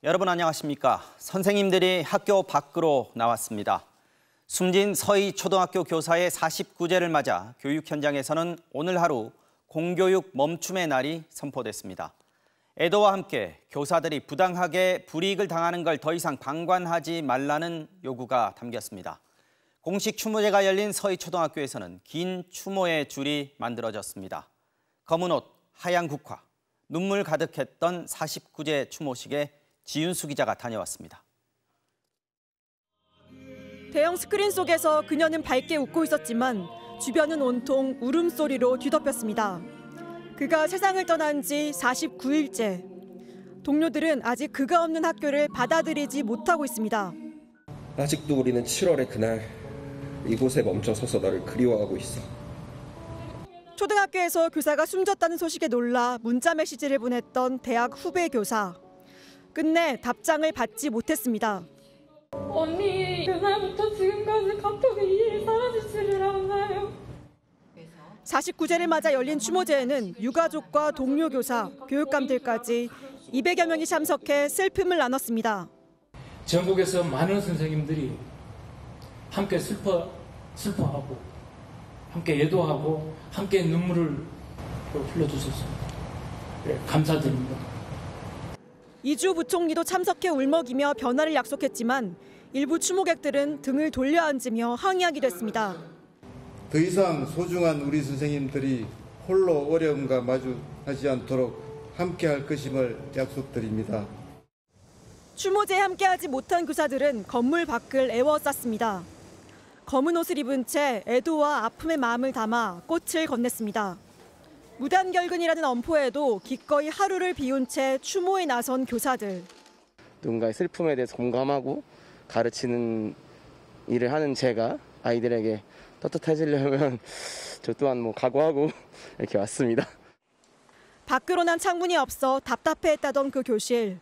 여러분 안녕하십니까? 선생님들이 학교 밖으로 나왔습니다. 숨진 서희 초등학교 교사의 49제를 맞아 교육 현장에서는 오늘 하루 공교육 멈춤의 날이 선포됐습니다. 애도와 함께 교사들이 부당하게 불이익을 당하는 걸 더 이상 방관하지 말라는 요구가 담겼습니다. 공식 추모제가 열린 서희 초등학교에서는 긴 추모의 줄이 만들어졌습니다. 검은 옷, 하얀 국화, 눈물 가득했던 49제 추모식에 지윤수 기자가 다녀왔습니다. 대형 스크린 속에서 그녀는 밝게 웃고 있었지만 주변은 온통 울음소리로 뒤덮였습니다. 그가 세상을 떠난 지 49일째. 동료들은 아직 그가 없는 학교를 받아들이지 못하고 있습니다. 아직도 우리는 7월의 그날 이곳에 멈춰서서 너를 그리워하고 있어. 초등학교에서 교사가 숨졌다는 소식에 놀라 문자 메시지를 보냈던 대학 후배 교사. 끝내 답장을 받지 못했습니다. 언니, 그날부터 지금까지 카톡에 일이 사라지지를 않아요. 49제를 맞아 열린 추모제에는 유가족과 동료 교사, 교육감들까지 200여 명이 참석해 슬픔을 나눴습니다. 전국에서 많은 선생님들이 함께 슬퍼하고 함께 애도하고 함께 눈물을 흘려주셔서 감사드립니다. 이주 부총리도 참석해 울먹이며 변화를 약속했지만 일부 추모객들은 등을 돌려앉으며 항의하기도 했습니다. 더 이상 소중한 우리 선생님들이 홀로 어려움과 마주하지 않도록 함께할 것임을 약속드립니다. 추모제에 함께하지 못한 교사들은 건물 밖을 에워쌌습니다. 검은 옷을 입은 채 애도와 아픔의 마음을 담아 꽃을 건넸습니다. 무단결근이라는 엄포에도 기꺼이 하루를 비운 채 추모에 나선 교사들. 누군가의 슬픔에 대해서 공감하고 가르치는 일을 하는 제가 아이들에게 떳떳해지려면 저 또한 각오하고 이렇게 왔습니다. 밖으로 난 창문이 없어 답답해했다던 그 교실.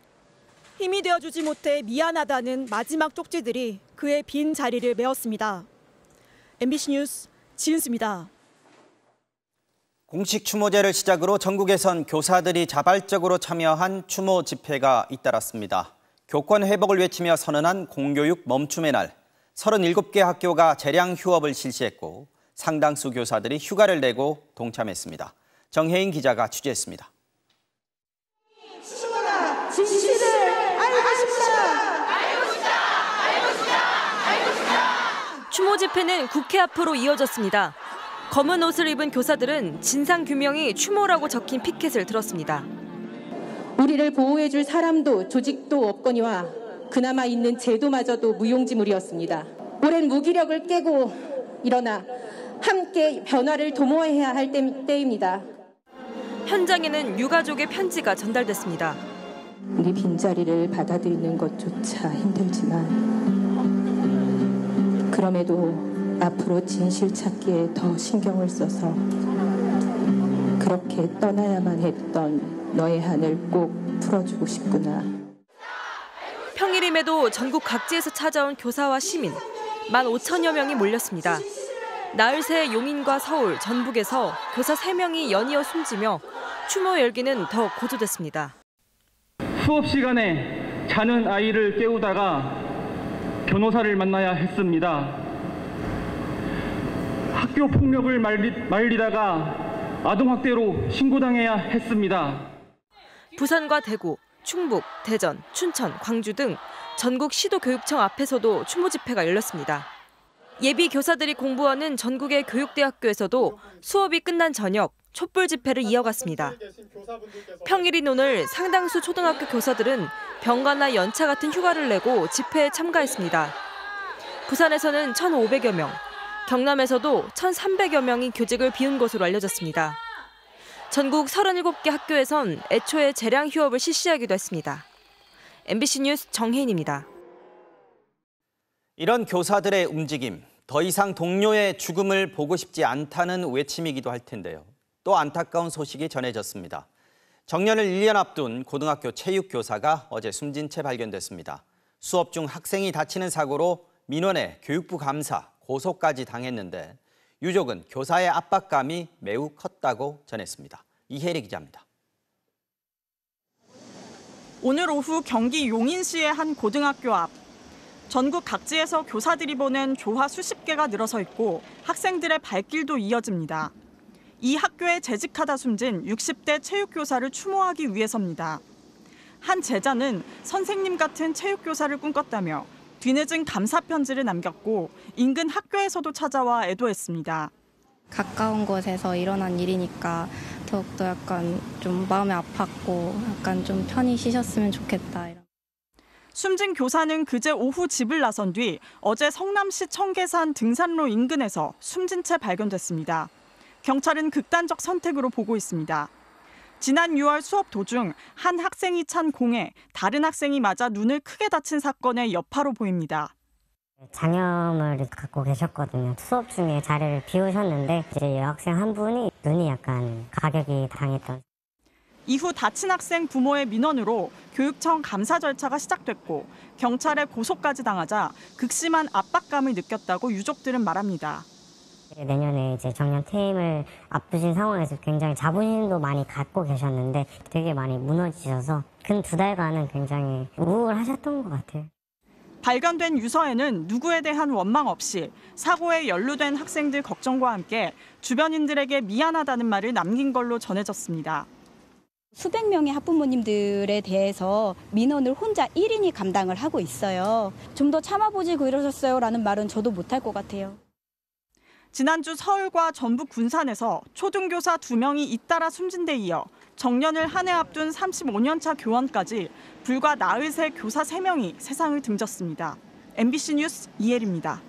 힘이 되어주지 못해 미안하다는 마지막 쪽지들이 그의 빈 자리를 메웠습니다. MBC 뉴스 지은수입니다. 공식 추모제를 시작으로 전국에선 교사들이 자발적으로 참여한 추모 집회가 잇따랐습니다. 교권 회복을 외치며 선언한 공교육 멈춤의 날. 37개 학교가 재량 휴업을 실시했고 상당수 교사들이 휴가를 내고 동참했습니다. 정혜인 기자가 취재했습니다. 진실을 알고 싶다. 추모 집회는 국회 앞으로 이어졌습니다. 검은 옷을 입은 교사들은 진상규명이 추모라고 적힌 피켓을 들었습니다. 우리를 보호해줄 사람도 조직도 없거니와 그나마 있는 제도마저도 무용지물이었습니다. 오랜 무기력을 깨고 일어나 함께 변화를 도모해야 할 때입니다. 현장에는 유가족의 편지가 전달됐습니다. 우리 빈자리를 받아들이는 것조차 힘들지만 그럼에도 앞으로 진실 찾기에 더 신경을 써서 그렇게 떠나야만 했던 너의 한을 꼭 풀어주고 싶구나. 평일임에도 전국 각지에서 찾아온 교사와 시민 15,000여 명이 몰렸습니다. 나흘 새 용인과 서울, 전북에서 교사 3명이 연이어 숨지며 추모 열기는 더 고조됐습니다. 수업 시간에 자는 아이를 깨우다가 변호사를 만나야 했습니다. 학교 폭력을 말리다가 아동학대로 신고당해야 했습니다. 부산과 대구, 충북, 대전, 춘천, 광주 등 전국 시도교육청 앞에서도 추모 집회가 열렸습니다. 예비 교사들이 공부하는 전국의 교육대학교에서도 수업이 끝난 저녁 촛불 집회를 이어갔습니다. 평일인 오늘 상당수 초등학교 교사들은 병가나 연차 같은 휴가를 내고 집회에 참가했습니다. 부산에서는 1,500여 명, 경남에서도 1,300여 명이 교직을 비운 것으로 알려졌습니다. 전국 37개 학교에선 애초에 재량 휴업을 실시하기도 했습니다. MBC 뉴스 정혜인입니다. 이런 교사들의 움직임, 더 이상 동료의 죽음을 보고 싶지 않다는 외침이기도 할 텐데요. 또 안타까운 소식이 전해졌습니다. 정년을 1년 앞둔 고등학교 체육교사가 어제 숨진 채 발견됐습니다. 수업 중 학생이 다치는 사고로 민원에 교육부 감사, 고소까지 당했는데 유족은 교사의 압박감이 매우 컸다고 전했습니다. 이혜리 기자입니다. 오늘 오후 경기 용인시의 한 고등학교 앞. 전국 각지에서 교사들이 보낸 조화 수십 개가 늘어서 있고 학생들의 발길도 이어집니다. 이 학교에 재직하다 숨진 60대 체육교사를 추모하기 위해서입니다. 한 제자는 선생님 같은 체육교사를 꿈꿨다며 뒤늦은 감사 편지를 남겼고 인근 학교에서도 찾아와 애도했습니다. 가까운 곳에서 일어난 일이니까 더욱더 약간 좀 마음이 아팠고 약간 좀 편히 쉬셨으면 좋겠다. 숨진 교사는 그제 오후 집을 나선 뒤 어제 성남시 청계산 등산로 인근에서 숨진 채 발견됐습니다. 경찰은 극단적 선택으로 보고 있습니다. 지난 6월 수업 도중 한 학생이 찬 공에 다른 학생이 맞아 눈을 크게 다친 사건의 여파로 보입니다. 장염을 갖고 계셨거든요. 수업 중에 자리를 비우셨는데 이제 여학생 한 분이 눈이 약간 가격이 당했던. 이후 다친 학생 부모의 민원으로 교육청 감사 절차가 시작됐고 경찰에 고소까지 당하자 극심한 압박감을 느꼈다고 유족들은 말합니다. 내년에 이제 정년 퇴임을 앞두신 상황에서 굉장히 자부심도 많이 갖고 계셨는데 되게 많이 무너지셔서 근 2달간은 굉장히 우울하셨던 것 같아요. 발견된 유서에는 누구에 대한 원망 없이 사고에 연루된 학생들 걱정과 함께 주변인들에게 미안하다는 말을 남긴 걸로 전해졌습니다. 수백 명의 학부모님들에 대해서 민원을 혼자 1인이 감당을 하고 있어요. 좀 더 참아보지 그러셨어요라는 말은 저도 못할 것 같아요. 지난주 서울과 전북 군산에서 초등교사 2명이 잇따라 숨진 데 이어 정년을 한 해 앞둔 35년차 교원까지 불과 나흘 새 교사 3명이 세상을 등졌습니다. MBC 뉴스 이혜리입니다.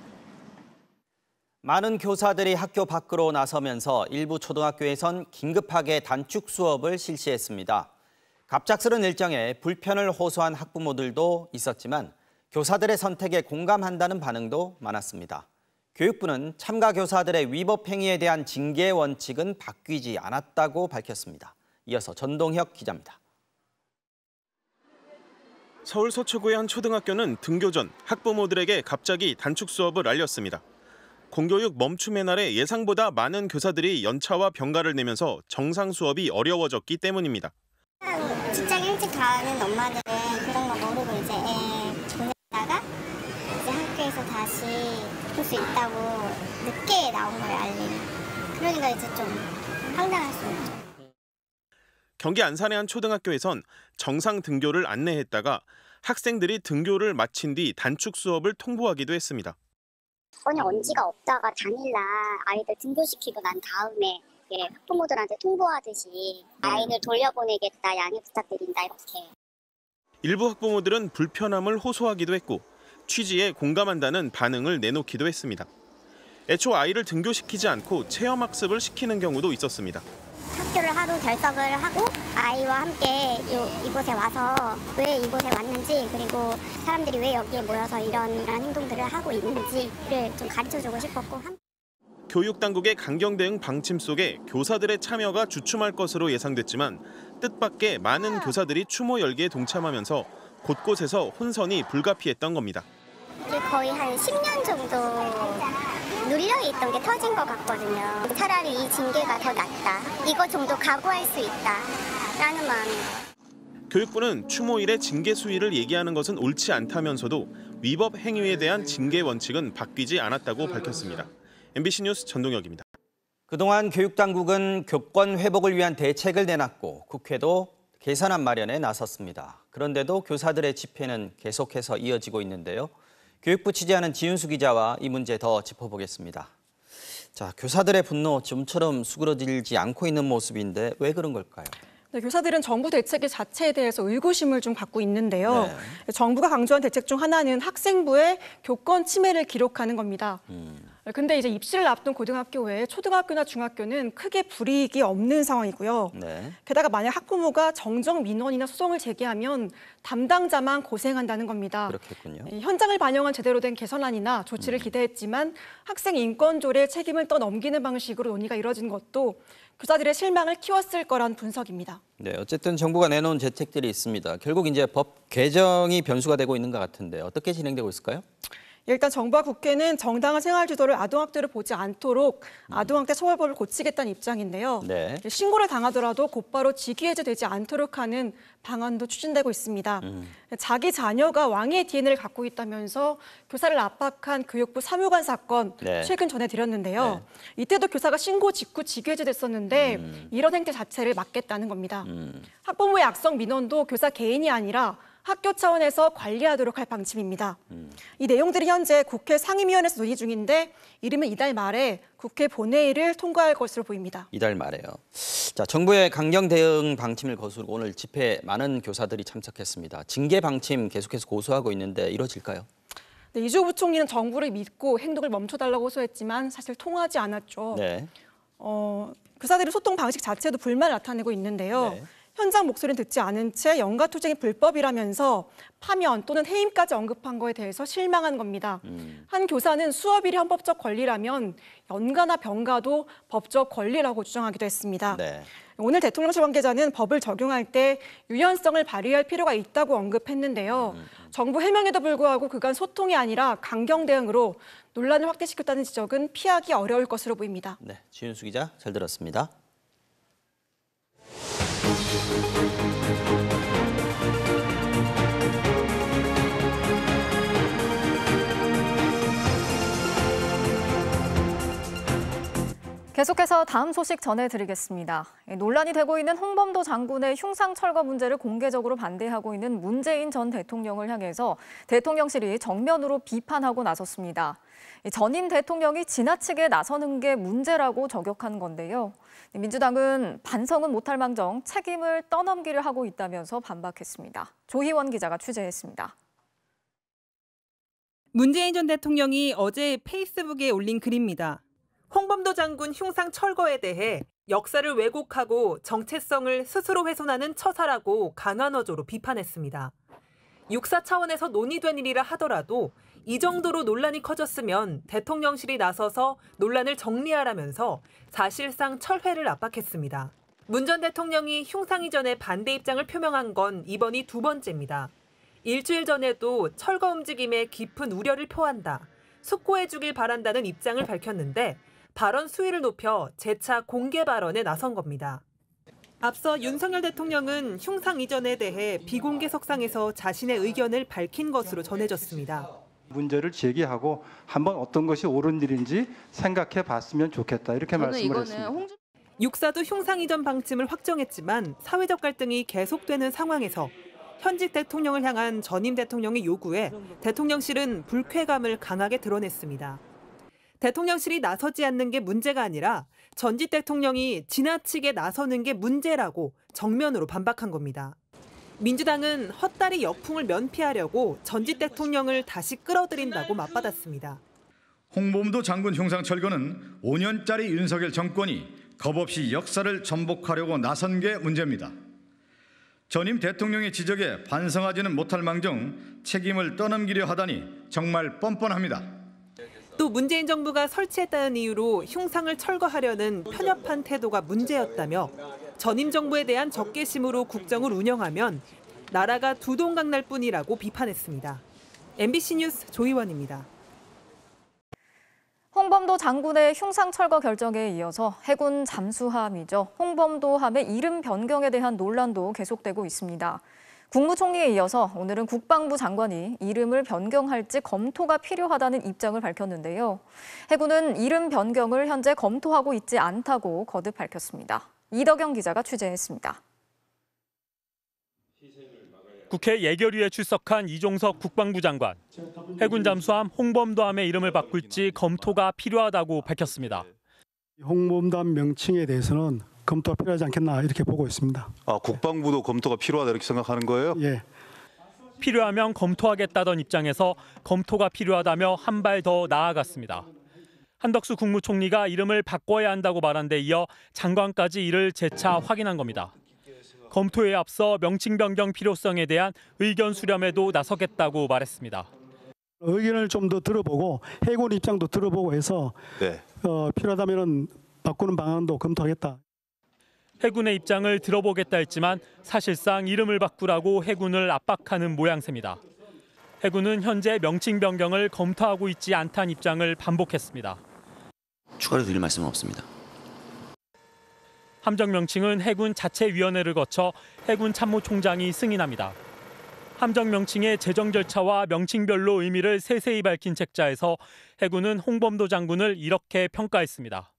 많은 교사들이 학교 밖으로 나서면서 일부 초등학교에선 긴급하게 단축 수업을 실시했습니다. 갑작스런 일정에 불편을 호소한 학부모들도 있었지만 교사들의 선택에 공감한다는 반응도 많았습니다. 교육부는 참가 교사들의 위법 행위에 대한 징계 원칙은 바뀌지 않았다고 밝혔습니다. 이어서 전동혁 기자입니다. 서울 서초구의 한 초등학교는 등교 전 학부모들에게 갑자기 단축 수업을 알렸습니다. 공교육 멈춤의 날에 예상보다 많은 교사들이 연차와 병가를 내면서 정상 수업이 어려워졌기 때문입니다. 직장 일찍 가는 엄마들은 그런 거 모르고 이제 보내다가 이제 학교에서 다시 볼 수 있다고 늦게 나온 걸 알리는. 그러니까 이제 좀 황당할 수 있죠. 경기 안산의 한 초등학교에선 정상 등교를 안내했다가 학생들이 등교를 마친 뒤 단축 수업을 통보하기도 했습니다. 전혀 언지가 없다가 당일날 아이들 등교시키고 난 다음에 학부모들한테 통보하듯이 아이들 돌려보내겠다, 양해 부탁드린다 이렇게. 일부 학부모들은 불편함을 호소하기도 했고 취지에 공감한다는 반응을 내놓기도 했습니다. 애초 아이를 등교시키지 않고 체험학습을 시키는 경우도 있었습니다. 학교를 하루 결석을 하고 아이와 함께 이곳에 와서 왜 이곳에 왔는지 그리고 사람들이 왜 여기에 모여서 이런 행동들을 하고 있는지를 좀 가르쳐주고 싶었고. 교육당국의 강경 대응 방침 속에 교사들의 참여가 주춤할 것으로 예상됐지만 뜻밖의 많은 교사들이 추모 열기에 동참하면서 곳곳에서 혼선이 불가피했던 겁니다. 거의 한 10년 정도 눌려있던 게 터진 것 같거든요. 차라리 이 징계가 더 낫다. 이거 정도 각오할 수 있다라는 마음입니다. 교육부는 추모일에 징계 수위를 얘기하는 것은 옳지 않다면서도 위법 행위에 대한 징계 원칙은 바뀌지 않았다고 밝혔습니다. MBC 뉴스 전동혁입니다. 그동안 교육당국은 교권 회복을 위한 대책을 내놨고 국회도 개선안 마련에 나섰습니다. 그런데도 교사들의 집회는 계속해서 이어지고 있는데요. 교육부 취재하는 지윤수 기자와 이 문제 더 짚어보겠습니다. 자, 교사들의 분노 좀처럼 수그러들지 않고 있는 모습인데 왜 그런 걸까요? 네, 교사들은 정부 대책 자체에 대해서 의구심을 좀 갖고 있는데요. 네. 정부가 강조한 대책 중 하나는 학생부의 교권 침해를 기록하는 겁니다. 근데 이제 입시를 앞둔 고등학교 외에 초등학교나 중학교는 크게 불이익이 없는 상황이고요. 네. 게다가 만약 학부모가 정정 민원이나 소송을 제기하면 담당자만 고생한다는 겁니다. 그렇겠군요. 현장을 반영한 제대로 된 개선안이나 조치를 기대했지만 학생 인권 조례 책임을 떠넘기는 방식으로 논의가 이뤄진 것도 교사들의 실망을 키웠을 거란 분석입니다. 네, 어쨌든 정부가 내놓은 대책들이 있습니다. 결국 이제 법 개정이 변수가 되고 있는 것 같은데 어떻게 진행되고 있을까요? 일단 정부와 국회는 정당한 생활지도를 아동학대로 보지 않도록 아동학대 처벌법을 고치겠다는 입장인데요. 네. 신고를 당하더라도 곧바로 직위해제되지 않도록 하는 방안도 추진되고 있습니다. 자기 자녀가 왕의 DNA를 갖고 있다면서 교사를 압박한 교육부 사무관 사건 네. 최근 전해드렸는데요. 이때도 교사가 신고 직후 직위해제됐었는데 이런 행태 자체를 막겠다는 겁니다. 학부모의 악성 민원도 교사 개인이 아니라 학교 차원에서 관리하도록 할 방침입니다. 이 내용들이 현재 국회 상임위원회에서 논의 중인데 이르면 이달 말에 국회 본회의를 통과할 것으로 보입니다. 이달 말에요. 자, 정부의 강경 대응 방침을 거스르고 오늘 집회에 많은 교사들이 참석했습니다. 징계 방침 계속해서 고수하고 있는데 이뤄질까요? 네, 이주호 부총리는 정부를 믿고 행동을 멈춰달라고 호소했지만 사실 통하지 않았죠. 네. 교사들의 소통 방식 자체도 불만을 나타내고 있는데요. 네. 현장 목소리는 듣지 않은 채 영가투쟁이 불법이라면서 파면 또는 해임까지 언급한 거에 대해서 실망한 겁니다. 한 교사는 수업일이 헌법적 권리라면 연가나 병가도 법적 권리라고 주장하기도 했습니다. 네. 오늘 대통령실 관계자는 법을 적용할 때 유연성을 발휘할 필요가 있다고 언급했는데요. 정부 해명에도 불구하고 그간 소통이 아니라 강경 대응으로 논란을 확대시켰다는 지적은 피하기 어려울 것으로 보입니다. 네, 지윤수 기자 잘 들었습니다. 계속해서 다음 소식 전해드리겠습니다. 논란이 되고 있는 홍범도 장군의 흉상 철거 문제를 공개적으로 반대하고 있는 문재인 전 대통령을 향해서 대통령실이 정면으로 비판하고 나섰습니다. 전임 대통령이 지나치게 나서는 게 문제라고 저격한 건데요. 민주당은 반성은 못할 망정 책임을 떠넘기려 하고 있다면서 반박했습니다. 조희원 기자가 취재했습니다. 문재인 전 대통령이 어제 페이스북에 올린 글입니다. 홍범도 장군 흉상 철거에 대해 역사를 왜곡하고 정체성을 스스로 훼손하는 처사라고 강한어조로 비판했습니다. 육사 차원에서 논의된 일이라 하더라도 이 정도로 논란이 커졌으면 대통령실이 나서서 논란을 정리하라면서 사실상 철회를 압박했습니다. 문 전 대통령이 흉상 이전에 반대 입장을 표명한 건 이번이 두 번째입니다. 일주일 전에도 철거 움직임에 깊은 우려를 표한다, 숙고해주길 바란다는 입장을 밝혔는데 발언 수위를 높여 재차 공개 발언에 나선 겁니다. 앞서 윤석열 대통령은 흉상 이전에 대해 비공개 석상에서 자신의 의견을 밝힌 것으로 전해졌습니다. 문제를 제기하고 한번 어떤 것이 옳은 일인지 생각해 봤으면 좋겠다 이렇게 말씀을 했습니다. 육사도 흉상 이전 방침을 확정했지만 사회적 갈등이 계속되는 상황에서 현직 대통령을 향한 전임 대통령의 요구에 대통령실은 불쾌감을 강하게 드러냈습니다. 대통령실이 나서지 않는 게 문제가 아니라 전직 대통령이 지나치게 나서는 게 문제라고 정면으로 반박한 겁니다. 민주당은 헛다리 역풍을 면피하려고 전직 대통령을 다시 끌어들인다고 맞받았습니다. 홍범도 장군 흉상 철거는 5년짜리 윤석열 정권이 겁없이 역사를 전복하려고 나선 게 문제입니다. 전임 대통령의 지적에 반성하지는 못할 망정 책임을 떠넘기려 하다니 정말 뻔뻔합니다. 또 문재인 정부가 설치했다는 이유로 흉상을 철거하려는 편협한 태도가 문제였다며 전임 정부에 대한 적개심으로 국정을 운영하면 나라가 두동강 날 뿐이라고 비판했습니다. MBC 뉴스 조희원입니다. 홍범도 장군의 흉상 철거 결정에 이어서 해군 잠수함이죠. 홍범도함의 이름 변경에 대한 논란도 계속되고 있습니다. 국무총리에 이어서 오늘은 국방부 장관이 이름을 변경할지 검토가 필요하다는 입장을 밝혔는데요. 해군은 이름 변경을 현재 검토하고 있지 않다고 거듭 밝혔습니다. 이덕영 기자가 취재했습니다. 국회 예결위에 출석한 이종석 국방부 장관. 해군 잠수함 홍범도함의 이름을 바꿀지 검토가 필요하다고 밝혔습니다. 홍범도함 명칭에 대해서는 검토가 필요하지 않겠나 이렇게 보고 있습니다. 국방부도 검토가 필요하다 이렇게 생각하는 거예요? 예. 필요하면 검토하겠다던 입장에서 검토가 필요하다며 한 발 더 나아갔습니다. 한덕수 국무총리가 이름을 바꿔야 한다고 말한 데 이어 장관까지 이를 재차 확인한 겁니다. 검토에 앞서 명칭 변경 필요성에 대한 의견 수렴에도 나서겠다고 말했습니다. 의견을 좀 더 들어보고 해군 입장도 들어보고 해서 필요하다면 바꾸는 방안도 검토하겠다. 해군의 입장을 들어보겠다 했지만 사실상 이름을 바꾸라고 해군을 압박하는 모양새입니다. 해군은 현재 명칭 변경을 검토하고 있지 않다는 입장을 반복했습니다. 추가로 드릴 말씀은 없습니다. 함정 명칭은 해군 자체위원회를 거쳐 해군 참모총장이 승인합니다. 함정 명칭의 제정 절차와 명칭별로 의미를 세세히 밝힌 책자에서 해군은 홍범도 장군을 이렇게 평가했습니다.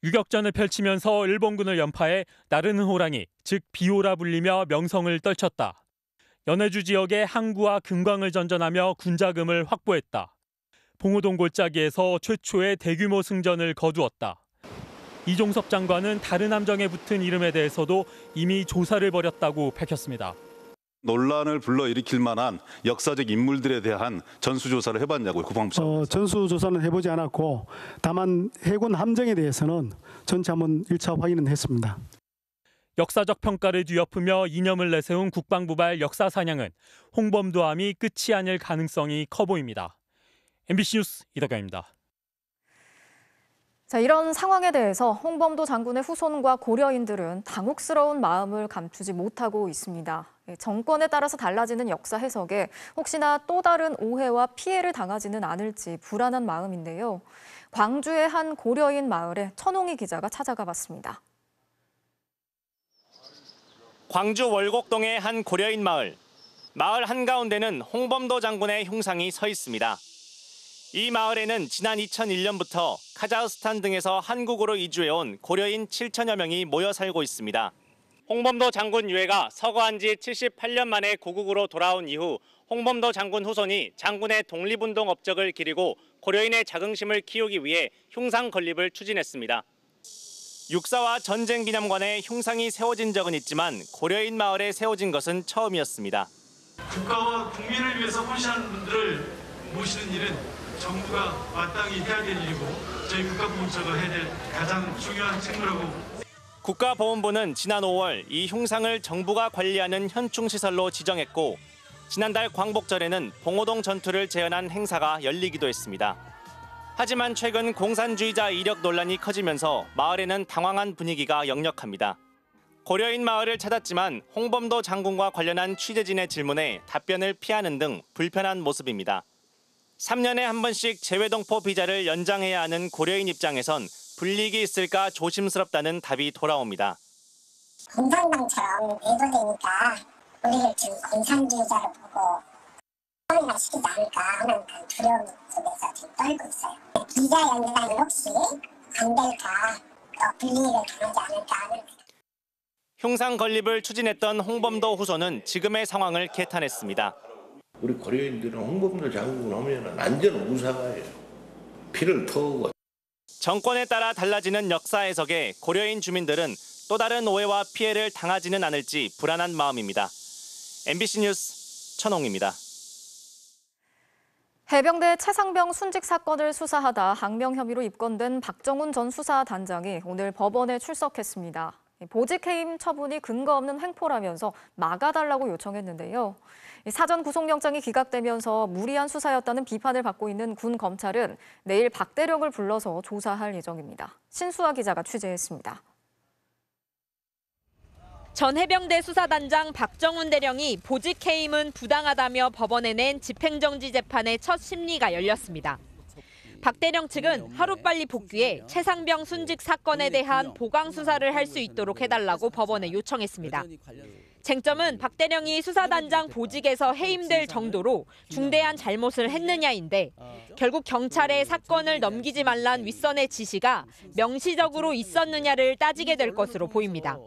유격전을 펼치면서 일본군을 연파해 나르는 호랑이, 즉 비호라 불리며 명성을 떨쳤다. 연해주 지역에 항구와 금광을 전전하며 군자금을 확보했다. 봉오동 골짜기에서 최초의 대규모 승전을 거두었다. 이종섭 장관은 다른 함정에 붙은 이름에 대해서도 이미 조사를 벌였다고 밝혔습니다. 논란을 불러일으킬 만한 역사적 인물들에 대한 전수조사를 해봤냐고요, 국방부 차원에서. 전수조사는 해보지 않았고 다만 해군 함정에 대해서는 전체 한번 1차 확인은 했습니다. 역사적 평가를 뒤엎으며 이념을 내세운 국방부발 역사 사냥은 홍범도함이 끝이 아닐 가능성이 커 보입니다. MBC 뉴스 이덕영입니다. 자, 이런 상황에 대해서 홍범도 장군의 후손과 고려인들은 당혹스러운 마음을 감추지 못하고 있습니다. 정권에 따라서 달라지는 역사 해석에 혹시나 또 다른 오해와 피해를 당하지는 않을지 불안한 마음인데요. 광주의 한 고려인 마을에 천홍희 기자가 찾아가 봤습니다. 광주 월곡동의 한 고려인 마을. 마을 한가운데는 홍범도 장군의 흉상이 서 있습니다. 이 마을에는 지난 2001년부터 카자흐스탄 등에서 한국으로 이주해온 고려인 7천여 명이 모여 살고 있습니다. 홍범도 장군 유해가 서거한 지 78년 만에 고국으로 돌아온 이후 홍범도 장군 후손이 장군의 독립운동 업적을 기리고 고려인의 자긍심을 키우기 위해 흉상 건립을 추진했습니다. 육사와 전쟁기념관에 흉상이 세워진 적은 있지만 고려인 마을에 세워진 것은 처음이었습니다. 국가와 국민을 위해서 헌신하는 분들을 모시는 일은 정부가 마땅히 해야 될 일이고 저희 국가보훈처가 해야 될 가장 중요한 책무라고. 국가보훈부는 지난 5월 이 흉상을 정부가 관리하는 현충시설로 지정했고 지난달 광복절에는 봉오동 전투를 재현한 행사가 열리기도 했습니다. 하지만 최근 공산주의자 이력 논란이 커지면서 마을에는 당황한 분위기가 역력합니다. 고려인 마을을 찾았지만 홍범도 장군과 관련한 취재진의 질문에 답변을 피하는 등 불편한 모습입니다. 3년에 한 번씩 재외동포 비자를 연장해야 하는 고려인 입장에선 불이익이 있을까 조심스럽다는 답이 돌아옵니다. 공산당처럼 외도되니까 우리를 지금 공산주의자로 보고 처리가 시키지 않을까 하는 그 두려움 속에서 지금 떨고 있어요. 비자 연장은 혹시 안 될까, 또 불이익을 당하지 않을까 하는. 흉상 건립을 추진했던 홍범도 후손은 지금의 상황을 개탄했습니다. 우리 고려인들은 홍범도 장군 하면 안전 우사가예요. 피를 토하고. 정권에 따라 달라지는 역사 해석에 고려인 주민들은 또 다른 오해와 피해를 당하지는 않을지 불안한 마음입니다. MBC 뉴스 천홍입니다. 해병대 최상병 순직 사건을 수사하다 항명 혐의로 입건된 박정훈 전 수사단장이 오늘 법원에 출석했습니다. 보직해임 처분이 근거 없는 횡포라면서 막아달라고 요청했는데요. 사전 구속영장이 기각되면서 무리한 수사였다는 비판을 받고 있는 군 검찰은 내일 박 대령을 불러서 조사할 예정입니다. 신수아 기자가 취재했습니다. 전 해병대 수사단장 박정훈 대령이 보직해임은 부당하다며 법원에 낸 집행정지 재판의 첫 심리가 열렸습니다. 박 대령 측은 하루빨리 복귀해 최상병 순직 사건에 대한 보강 수사를 할 수 있도록 해달라고 법원에 요청했습니다. 쟁점은 박 대령이 수사단장 보직에서 해임될 정도로 중대한 잘못을 했느냐인데 결국 경찰에 사건을 넘기지 말란 윗선의 지시가 명시적으로 있었느냐를 따지게 될 것으로 보입니다.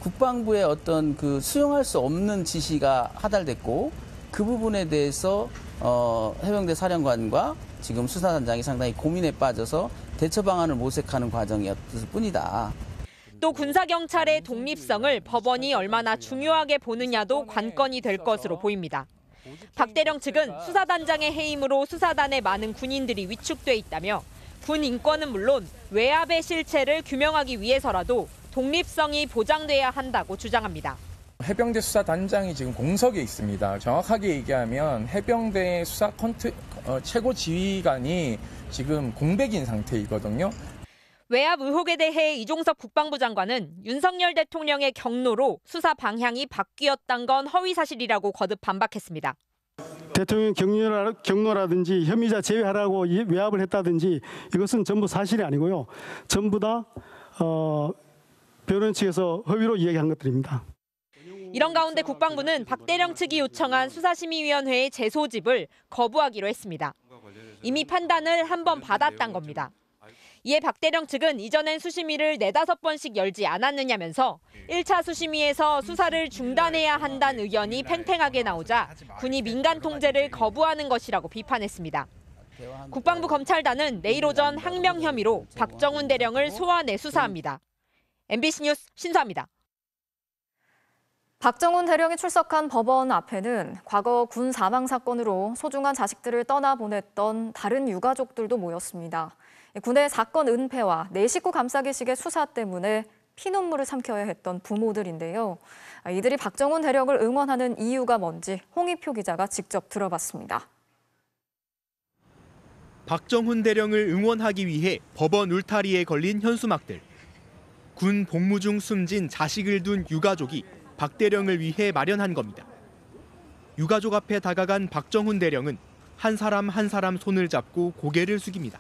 국방부의 어떤 그 수용할 수 없는 지시가 하달됐고 그 부분에 대해서 해병대 사령관과 지금 수사단장이 상당히 고민에 빠져서 대처 방안을 모색하는 과정이었을 뿐이다. 또 군사경찰의 독립성을 법원이 얼마나 중요하게 보느냐도 관건이 될 것으로 보입니다. 박 대령 측은 수사단장의 해임으로 수사단에 많은 군인들이 위축돼 있다며 군 인권은 물론 외압의 실체를 규명하기 위해서라도 독립성이 보장돼야 한다고 주장합니다. 해병대 수사단장이 지금 공석에 있습니다. 정확하게 얘기하면 해병대 수사 최고 지휘관이 지금 공백인 상태이거든요. 외압 의혹에 대해 이종섭 국방부 장관은 윤석열 대통령의 경로로 수사 방향이 바뀌었던 건 허위 사실이라고 거듭 반박했습니다. 대통령 경로라든지 혐의자 제외하라고 외압을 했다든지 이것은 전부 사실이 아니고요. 전부 다 변호인 측에서 허위로 이야기한 것들입니다. 이런 가운데 국방부는 박대령 측이 요청한 수사심의위원회의 재소집을 거부하기로 했습니다. 이미 판단을 한 번 받았단 겁니다. 이에 박대령 측은 이전엔 수심위를 4-5번씩 열지 않았느냐면서 1차 수심위에서 수사를 중단해야 한다는 의견이 팽팽하게 나오자 군이 민간 통제를 거부하는 것이라고 비판했습니다. 국방부 검찰단은 내일 오전 항명 혐의로 박정훈 대령을 소환해 수사합니다. MBC 뉴스 신수아입니다. 박정훈 대령이 출석한 법원 앞에는 과거 군 사망 사건으로 소중한 자식들을 떠나보냈던 다른 유가족들도 모였습니다. 군의 사건 은폐와 내 식구 감싸기식의 수사 때문에 피눈물을 삼켜야 했던 부모들인데요. 이들이 박정훈 대령을 응원하는 이유가 뭔지 홍익표 기자가 직접 들어봤습니다. 박정훈 대령을 응원하기 위해 법원 울타리에 걸린 현수막들. 군 복무 중 숨진 자식을 둔 유가족이 박 대령을 위해 마련한 겁니다. 유가족 앞에 다가간 박정훈 대령은 한 사람 한 사람 손을 잡고 고개를 숙입니다.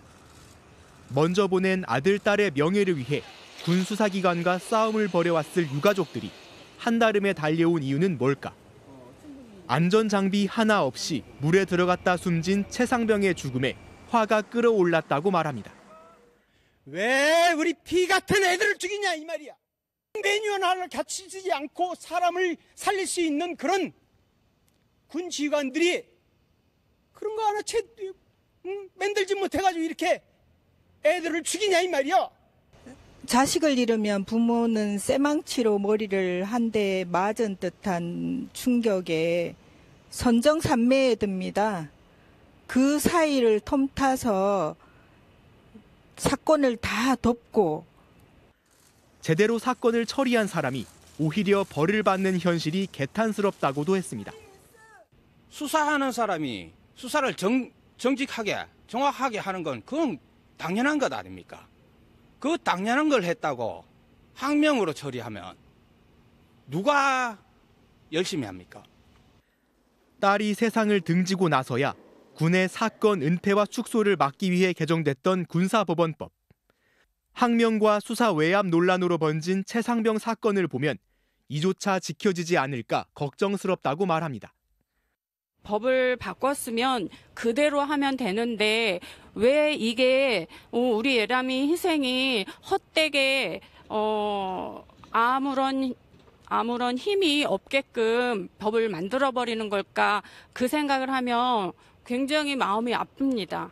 먼저 보낸 아들, 딸의 명예를 위해 군 수사기관과 싸움을 벌여왔을 유가족들이 한달음에 달려온 이유는 뭘까? 안전장비 하나 없이 물에 들어갔다 숨진 최상병의 죽음에 화가 끓어올랐다고 말합니다. 왜 우리 피 같은 애들을 죽이냐 이 말이야. 매뉴얼 하나를 갖추지 않고 사람을 살릴 수 있는 그런 군 지휘관들이 그런 거 하나 만들지 못해가지고 이렇게 애들을 죽이냐 이 말이야. 자식을 잃으면 부모는 쇠망치로 머리를 한 대 맞은 듯한 충격에 선정산매에 듭니다. 그 사이를 틈타서 사건을 다 덮고 제대로 사건을 처리한 사람이 오히려 벌을 받는 현실이 개탄스럽다고도 했습니다. 수사하는 사람이 수사를 정직하게 정확하게 하는 건 그건 당연한 것 아닙니까? 그 당연한 걸 했다고 항명으로 처리하면 누가 열심히 합니까? 딸이 세상을 등지고 나서야 군의 사건 은폐와 축소를 막기 위해 개정됐던 군사법원법. 항명과 수사 외압 논란으로 번진 최상병 사건을 보면 이조차 지켜지지 않을까 걱정스럽다고 말합니다. 법을 바꿨으면 그대로 하면 되는데 왜 이게 우리 예람이 희생이 헛되게 아무런 힘이 없게끔 법을 만들어버리는 걸까 그 생각을 하면 굉장히 마음이 아픕니다.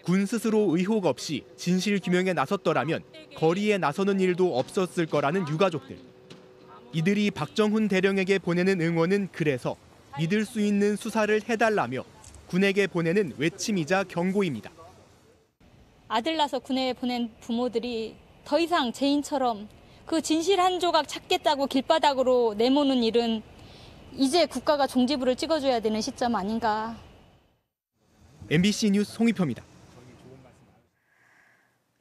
군 스스로 의혹 없이 진실 규명에 나섰더라면 거리에 나서는 일도 없었을 거라는 유가족들. 이들이 박정훈 대령에게 보내는 응원은 그래서 믿을 수 있는 수사를 해달라며 군에게 보내는 외침이자 경고입니다. 아들 낳아서 군에 보낸 부모들이 더 이상 죄인처럼 그 진실 한 조각 찾겠다고 길바닥으로 내모는 일은 이제 국가가 종지부를 찍어줘야 되는 시점 아닌가. MBC 뉴스 홍익표입니다.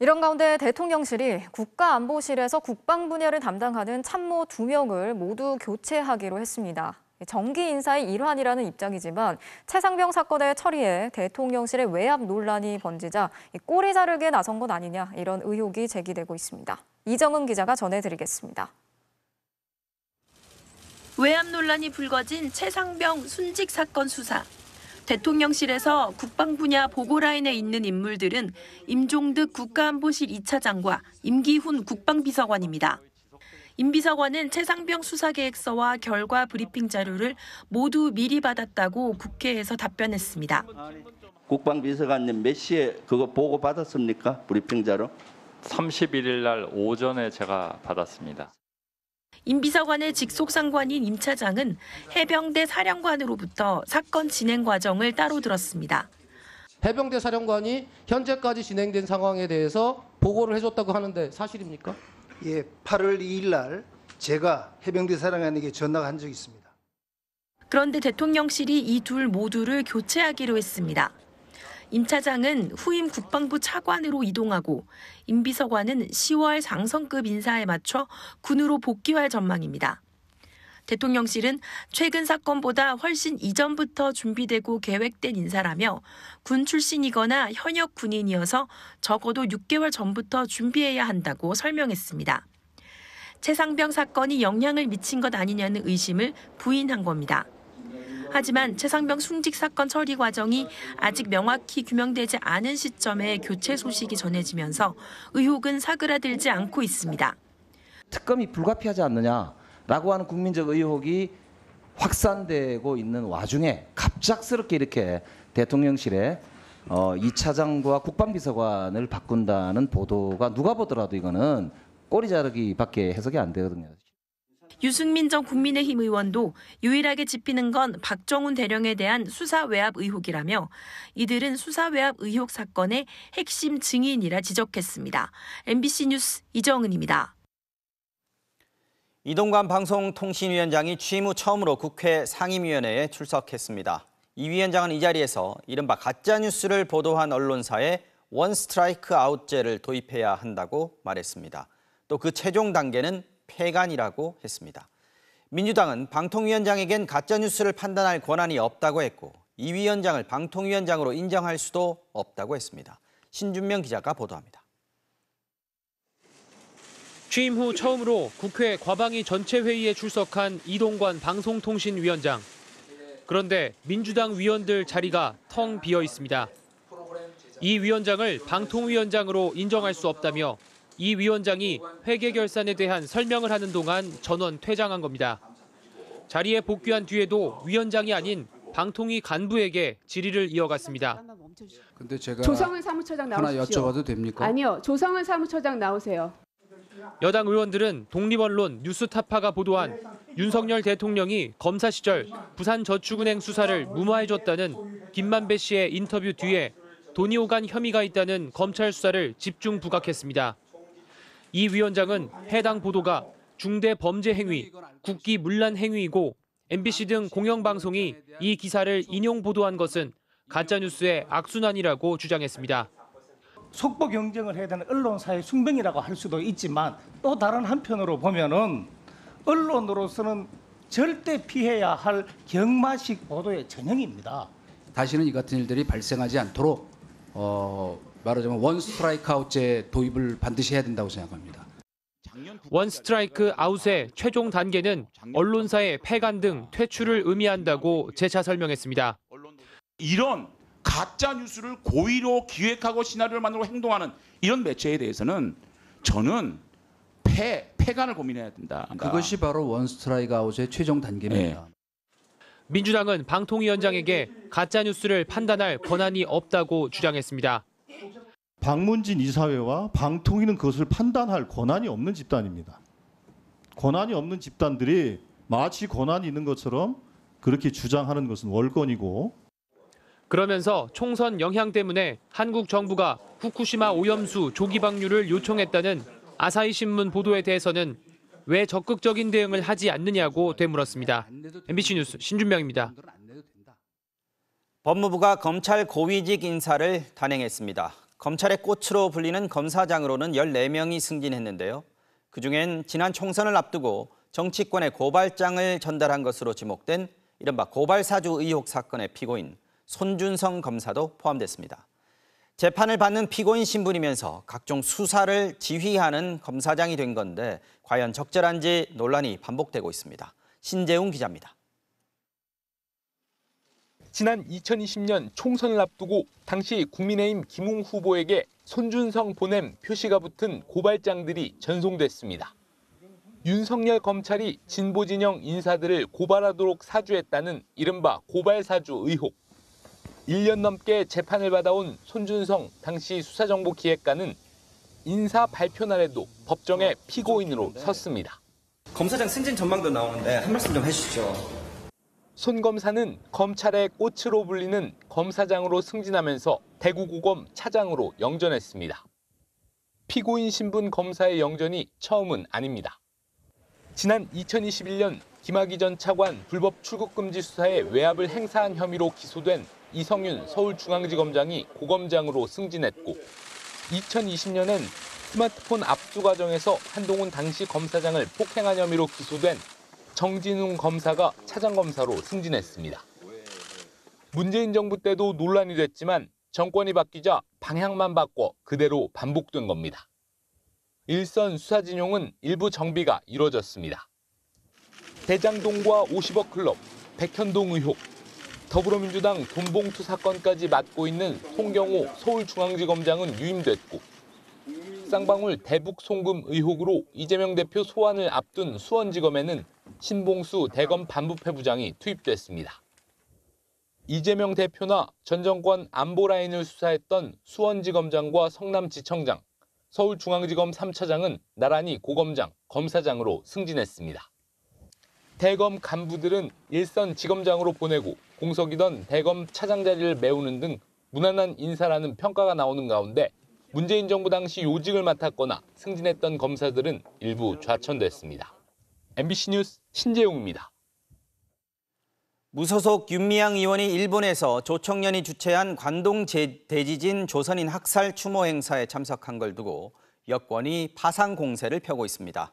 이런 가운데 대통령실이 국가안보실에서 국방 분야를 담당하는 참모 2명을 모두 교체하기로 했습니다. 정기 인사의 일환이라는 입장이지만 최상병 사건의 처리에 대통령실의 외압 논란이 번지자 꼬리 자르기에 나선 것 아니냐 이런 의혹이 제기되고 있습니다. 이정은 기자가 전해드리겠습니다. 외압 논란이 불거진 최상병 순직 사건 수사. 대통령실에서 국방 분야 보고라인에 있는 인물들은 임종득 국가안보실 2차장과 임기훈 국방비서관입니다. 임 비서관은 최상병 수사계획서와 결과 브리핑 자료를 모두 미리 받았다고 국회에서 답변했습니다. 국방비서관님 몇 시에 그거 보고 받았습니까? 브리핑 자료? 31일 날 오전에 제가 받았습니다. 임 비서관의 직속 상관인 임 차장은 해병대 사령관으로부터 사건 진행 과정을 따로 들었습니다. 해병대 사령관이 현재까지 진행된 상황에 대해서 보고를 해줬다고 하는데 사실입니까? 예, 8월 2일 날 제가 해병대 사령관에게 전화가 한 적이 있습니다. 그런데 대통령실이 이 둘 모두를 교체하기로 했습니다. 임 차장은 후임 국방부 차관으로 이동하고 임 비서관은 10월 상선급 인사에 맞춰 군으로 복귀할 전망입니다. 대통령실은 최근 사건보다 훨씬 이전부터 준비되고 계획된 인사라며 군 출신이거나 현역 군인이어서 적어도 6개월 전부터 준비해야 한다고 설명했습니다. 최상병 사건이 영향을 미친 것 아니냐는 의심을 부인한 겁니다. 하지만 최상병 순직 사건 처리 과정이 아직 명확히 규명되지 않은 시점에 교체 소식이 전해지면서 의혹은 사그라들지 않고 있습니다. 특검이 불가피하지 않느냐라고 하는 국민적 의혹이 확산되고 있는 와중에 갑작스럽게 이렇게 대통령실에 2차장과 국방비서관을 바꾼다는 보도가 누가 보더라도 이거는 꼬리 자르기밖에 해석이 안 되거든요. 유승민 전 국민의힘 의원도 유일하게 짚히는 건 박정훈 대령에 대한 수사 외압 의혹이라며 이들은 수사 외압 의혹 사건의 핵심 증인이라 지적했습니다. MBC 뉴스 이정은입니다. 이동관 방송통신위원장이 취임 후 처음으로 국회 상임위원회에 출석했습니다. 이 위원장은 이 자리에서 이른바 가짜뉴스를 보도한 언론사에 원 스트라이크 아웃제를 도입해야 한다고 말했습니다. 또 그 최종 단계는 폐간이라고 했습니다. 민주당은 방통위원장에겐 가짜뉴스를 판단할 권한이 없다고 했고 이 위원장을 방통위원장으로 인정할 수도 없다고 했습니다. 신준명 기자가 보도합니다. 취임 후 처음으로 국회 과방위 전체 회의에 출석한 이동관 방송통신위원장. 그런데 민주당 위원들 자리가 텅 비어 있습니다. 이 위원장을 방통위원장으로 인정할 수 없다며 이 위원장이 회계 결산에 대한 설명을 하는 동안 전원 퇴장한 겁니다. 자리에 복귀한 뒤에도 위원장이 아닌 방통위 간부에게 질의를 이어갔습니다. 근데 제가 조성은 사무처장 나오십시오. 하나 여쭤봐도 됩니까? 아니요. 조성은 사무처장 나오세요. 여당 의원들은 독립언론 뉴스타파가 보도한 윤석열 대통령이 검사 시절 부산저축은행 수사를 무마해줬다는 김만배 씨의 인터뷰 뒤에 돈이 오간 혐의가 있다는 검찰 수사를 집중 부각했습니다. 이 위원장은 해당 보도가 중대 범죄 행위, 국기 문란 행위이고 MBC 등 공영방송이 이 기사를 인용 보도한 것은 가짜뉴스의 악순환이라고 주장했습니다. 속보 경쟁을 해야 되는 언론사의 숭배이라고 할 수도 있지만 또 다른 한편으로 보면은 언론으로서는 절대 피해야 할 경마식 보도의 전형입니다. 다시는 이 같은 일들이 발생하지 않도록 말하자면 원 스트라이크 아웃제 도입을 반드시 해야 된다고 생각합니다. 원 스트라이크 아웃의 최종 단계는 언론사의 폐간 등 퇴출을 의미한다고 재차 설명했습니다. 이런 가짜 뉴스를 고의로 기획하고 시나리오를 만들고 행동하는 이런 매체에 대해서는 저는 폐간을 고민해야 된다. 그것이 바로 원 스트라이크 아웃의 최종 단계입니다. 네. 민주당은 방통위원장에게 가짜뉴스를 판단할 권한이 없다고 주장했습니다. 박문진 이사회와 방통위는 그것을 판단할 권한이 없는 집단입니다. 권한이 없는 집단들이 마치 권한이 있는 것처럼 그렇게 주장하는 것은 월권이고 그러면서 총선 영향 때문에 한국 정부가 후쿠시마 오염수 조기 방류를 요청했다는 아사히 신문 보도에 대해서는 왜 적극적인 대응을 하지 않느냐고 되물었습니다. MBC 뉴스 신준명입니다. 법무부가 검찰 고위직 인사를 단행했습니다. 검찰의 꽃으로 불리는 검사장으로는 14명이 승진했는데요. 그중엔 지난 총선을 앞두고 정치권에 고발장을 전달한 것으로 지목된 이른바 고발사주 의혹 사건의 피고인 손준성 검사도 포함됐습니다. 재판을 받는 피고인 신분이면서 각종 수사를 지휘하는 검사장이 된 건데 과연 적절한지 논란이 반복되고 있습니다. 신재웅 기자입니다. 지난 2020년 총선을 앞두고 당시 국민의힘 김웅 후보에게 손준성 보냄 표시가 붙은 고발장들이 전송됐습니다. 윤석열 검찰이 진보 진영 인사들을 고발하도록 사주했다는 이른바 고발사주 의혹. 1년 넘게 재판을 받아온 손준성 당시 수사정보기획관은 인사 발표 날에도 법정에 피고인으로 섰습니다. 검사장 승진 전망도 나오는데 한 말씀 좀 해주시죠. 손 검사는 검찰의 꽃으로 불리는 검사장으로 승진하면서 대구고검 차장으로 영전했습니다. 피고인 신분 검사의 영전이 처음은 아닙니다. 지난 2021년 김학의 전 차관 불법 출국금지 수사에 외압을 행사한 혐의로 기소된 이성윤 서울중앙지검장이 고검장으로 승진했고 2020년엔 스마트폰 압수 과정에서 한동훈 당시 검사장을 폭행한 혐의로 기소된 정진웅 검사가 차장검사로 승진했습니다. 문재인 정부 때도 논란이 됐지만 정권이 바뀌자 방향만 바꿔 그대로 반복된 겁니다. 일선 수사진용은 일부 정비가 이루어졌습니다. 대장동과 50억 클럽, 백현동 의혹, 더불어민주당 돈봉투 사건까지 맡고 있는 송경호 서울중앙지검장은 유임됐고 쌍방울 대북 송금 의혹으로 이재명 대표 소환을 앞둔 수원지검에는 신봉수 대검 반부패부장이 투입됐습니다. 이재명 대표나 전 정권 안보 라인을 수사했던 수원지검장과 성남지청장, 서울중앙지검 3차장은 나란히 고검장, 검사장으로 승진했습니다. 대검 간부들은 일선 지검장으로 보내고 공석이던 대검 차장 자리를 메우는 등 무난한 인사라는 평가가 나오는 가운데 문재인 정부 당시 요직을 맡았거나 승진했던 검사들은 일부 좌천됐습니다. MBC 뉴스 신재용입니다. 무소속 윤미향 의원이 일본에서 조청년이 주최한 관동 대지진 조선인 학살 추모 행사에 참석한 걸 두고 여권이 파상 공세를 펴고 있습니다.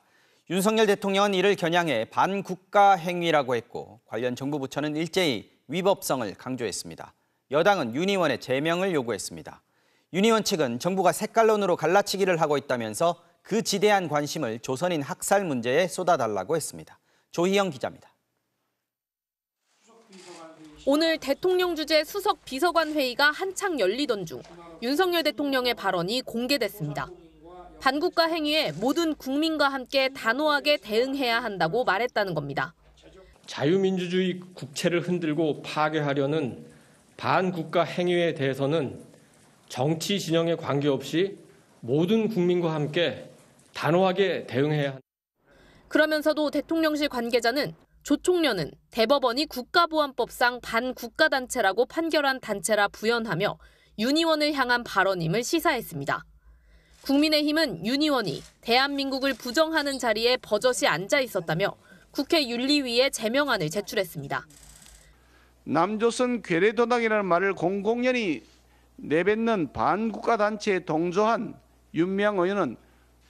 윤석열 대통령은 이를 겨냥해 반국가 행위라고 했고 관련 정부 부처는 일제히 위법성을 강조했습니다. 여당은 윤 의원의 제명을 요구했습니다. 윤 의원 측은 정부가 색깔론으로 갈라치기를 하고 있다면서 그 지대한 관심을 조선인 학살 문제에 쏟아달라고 했습니다. 조희영 기자입니다. 오늘 대통령 주재 수석 비서관 회의가 한창 열리던 중 윤석열 대통령의 발언이 공개됐습니다. 반국가 행위에 모든 국민과 함께 단호하게 대응해야 한다고 말했다는 겁니다. 자유민주주의 국채를 흔들고 파괴하려는 반국가 행위에 대해서는 정치 진영에 관계없이 모든 국민과 함께 단호하게 대응해야 한다. 그러면서도 대통령실 관계자는 조총련은 대법원이 국가보안법상 반국가단체라고 판결한 단체라 부연하며 윤 의원을 향한 발언임을 시사했습니다. 국민의힘은 윤 의원이 대한민국을 부정하는 자리에 버젓이 앉아 있었다며 국회 윤리위에 제명안을 제출했습니다. 남조선 괴뢰도당이라는 말을 공공연히 내뱉는 반국가단체에 동조한 윤미향 의원은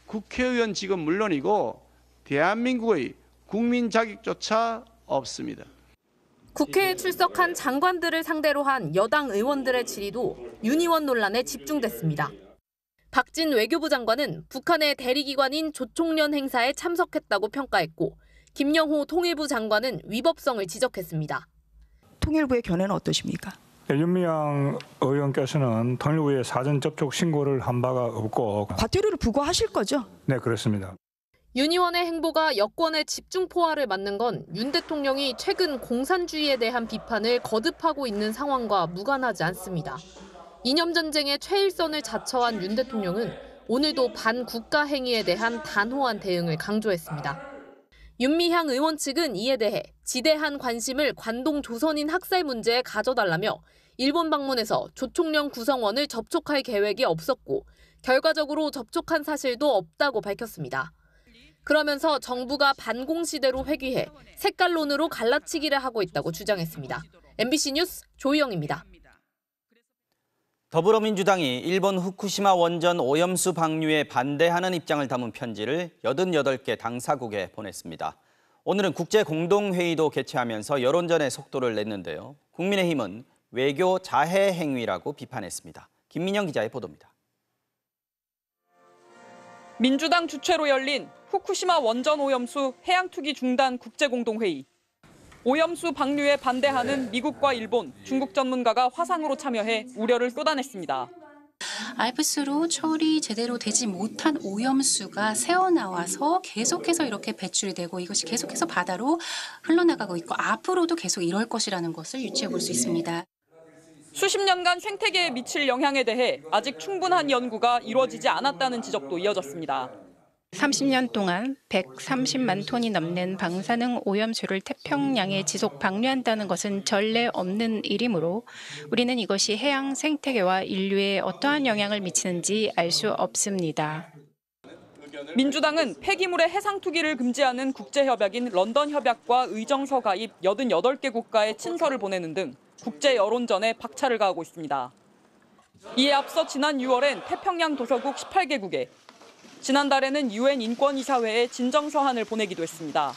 국회의원직은 물론이고 대한민국의 국민 자격조차 없습니다. 국회에 출석한 장관들을 상대로 한 여당 의원들의 질의도 윤 의원 논란에 집중됐습니다. 박진 외교부 장관은 북한의 대리기관인 조총련 행사에 참석했다고 평가했고 김영호 통일부 장관은 위법성을 지적했습니다. 통일부의 견해는 어떠십니까? 윤미향 의원께서는 통일부에 사전 접촉 신고를 한 바가 없고 과태료를 부과하실 거죠? 네, 그렇습니다. 윤 의원의 행보가 여권의 집중 포화를 맞는 건 윤 대통령이 최근 공산주의에 대한 비판을 거듭하고 있는 상황과 무관하지 않습니다. 이념 전쟁의 최일선을 자처한 윤 대통령은 오늘도 반국가 행위에 대한 단호한 대응을 강조했습니다. 윤미향 의원 측은 이에 대해 지대한 관심을 관동 조선인 학살 문제에 가져달라며 일본 방문해서 조총련 구성원을 접촉할 계획이 없었고 결과적으로 접촉한 사실도 없다고 밝혔습니다. 그러면서 정부가 반공시대로 회귀해 색깔론으로 갈라치기를 하고 있다고 주장했습니다. MBC 뉴스 조희영입니다. 더불어민주당이 일본 후쿠시마 원전 오염수 방류에 반대하는 입장을 담은 편지를 88개 당사국에 보냈습니다. 오늘은 국제공동회의도 개최하면서 여론전의 속도를 냈는데요. 국민의힘은 외교 자해 행위라고 비판했습니다. 김민영 기자의 보도입니다. 민주당 주최로 열린 후쿠시마 원전 오염수 해양투기 중단 국제공동회의. 오염수 방류에 반대하는 미국과 일본, 중국 전문가가 화상으로 참여해 우려를 쏟아냈습니다. 알프스로 처리 제대로 되지 못한 오염수가 새어나와서 계속해서 이렇게 배출이 되고 이것이 계속해서 바다로 흘러나가고 있고 앞으로도 계속 이럴 것이라는 것을 유추해 볼 수 있습니다. 수십 년간 생태계에 미칠 영향에 대해 아직 충분한 연구가 이루어지지 않았다는 지적도 이어졌습니다. 30년 동안 130만 톤이 넘는 방사능 오염수를 태평양에 지속 방류한다는 것은 전례 없는 일이므로 우리는 이것이 해양 생태계와 인류에 어떠한 영향을 미치는지 알 수 없습니다. 민주당은 폐기물의 해상 투기를 금지하는 국제협약인 런던협약과 의정서 가입 88개 국가에 친서를 보내는 등 국제 여론전에 박차를 가하고 있습니다. 이에 앞서 지난 6월엔 태평양 도서국 18개국에 지난달에는 UN 인권이사회에 진정서한을 보내기도 했습니다.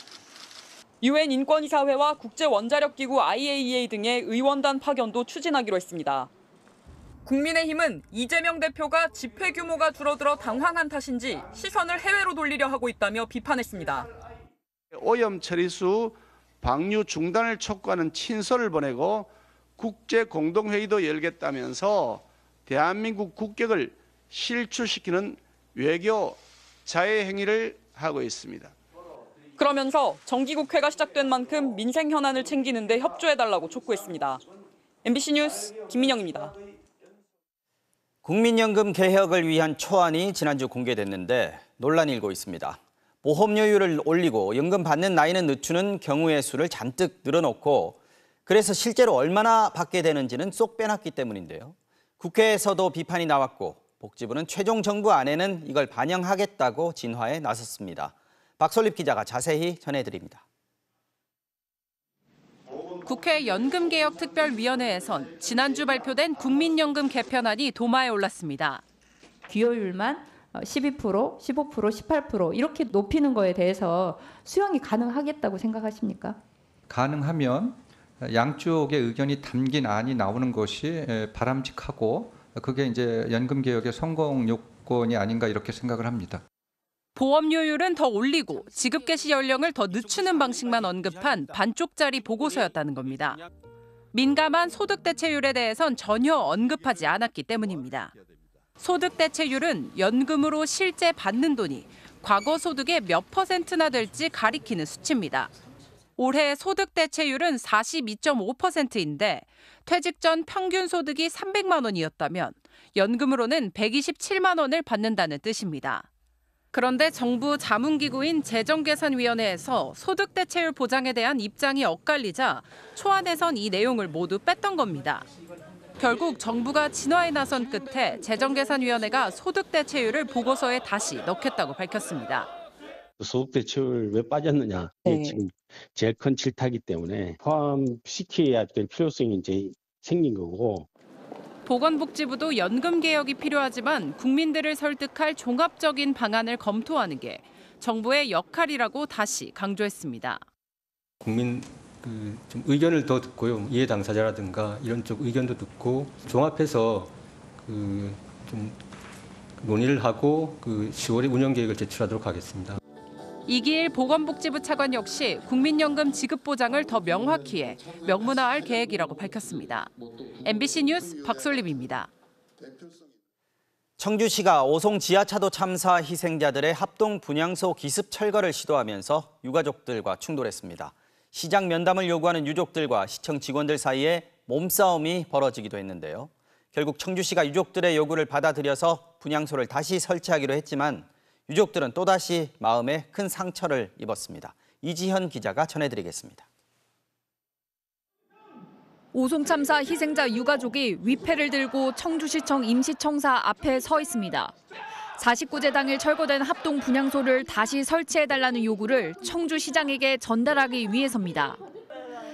UN 인권이사회와 국제원자력기구 IAEA 등의 의원단 파견도 추진하기로 했습니다. 국민의힘은 이재명 대표가 집회 규모가 줄어들어 당황한 탓인지 시선을 해외로 돌리려 하고 있다며 비판했습니다. 오염 처리수 방류 중단을 촉구하는 친서를 보내고 국제 공동회의도 열겠다면서 대한민국 국격을 실추시키는 외교 자해 행위를 하고 있습니다. 그러면서 정기국회가 시작된 만큼 민생 현안을 챙기는 데 협조해달라고 촉구했습니다. MBC 뉴스 김민영입니다. 국민연금 개혁을 위한 초안이 지난주 공개됐는데 논란이 일고 있습니다. 보험료율을 올리고 연금 받는 나이는 늦추는 경우의 수를 잔뜩 늘어놓고 그래서 실제로 얼마나 받게 되는지는 쏙 빼놨기 때문인데요. 국회에서도 비판이 나왔고 복지부는 최종 정부안에는 이걸 반영하겠다고 진화에 나섰습니다. 박솔립 기자가 자세히 전해드립니다. 국회 연금개혁특별위원회에선 지난주 발표된 국민연금 개편안이 도마에 올랐습니다. 기여율만 12%, 15%, 18% 이렇게 높이는 거에 대해서 수용이 가능하겠다고 생각하십니까? 가능하면 양쪽의 의견이 담긴 안이 나오는 것이 바람직하고 그게 이제 연금개혁의 성공 요건이 아닌가 이렇게 생각을 합니다. 보험료율은 더 올리고 지급 개시 연령을 더 늦추는 방식만 언급한 반쪽짜리 보고서였다는 겁니다. 민감한 소득 대체율에 대해선 전혀 언급하지 않았기 때문입니다. 소득 대체율은 연금으로 실제 받는 돈이 과거 소득의 몇 %나 될지 가리키는 수치입니다. 올해 소득 대체율은 42.5%인데 퇴직 전 평균 소득이 300만 원이었다면 연금으로는 127만 원을 받는다는 뜻입니다. 그런데 정부 자문기구인 재정계산위원회에서 소득 대체율 보장에 대한 입장이 엇갈리자 초안에선 이 내용을 모두 뺐던 겁니다. 결국 정부가 진화에 나선 끝에 재정계산위원회가 소득 대체율을 보고서에 다시 넣겠다고 밝혔습니다. 소득 대체율 왜 빠졌느냐. 이게 지금 제일 큰 질타이기 때문에 포함시켜야 될 필요성이 이제 생긴 거고. 보건복지부도 연금 개혁이 필요하지만 국민들을 설득할 종합적인 방안을 검토하는 게 정부의 역할이라고 다시 강조했습니다. 국민 좀 의견을 더 듣고요. 이해 당사자라든가 이런 쪽 의견도 듣고 종합해서 좀 논의를 하고 10월에 운영 계획을 제출하도록 하겠습니다. 이기일 보건복지부 차관 역시 국민연금 지급 보장을 더 명확히 해 명문화할 계획이라고 밝혔습니다. MBC 뉴스 박솔립입니다. 청주시가 오송 지하차도 참사 희생자들의 합동 분향소 기습 철거를 시도하면서 유가족들과 충돌했습니다. 시장 면담을 요구하는 유족들과 시청 직원들 사이에 몸싸움이 벌어지기도 했는데요. 결국 청주시가 유족들의 요구를 받아들여서 분향소를 다시 설치하기로 했지만 유족들은 또다시 마음에 큰 상처를 입었습니다. 이지현 기자가 전해드리겠습니다. 오송 참사 희생자 유가족이 위패를 들고 청주시청 임시청사 앞에 서 있습니다. 49제 당일 철거된 합동 분향소를 다시 설치해달라는 요구를 청주시장에게 전달하기 위해서입니다.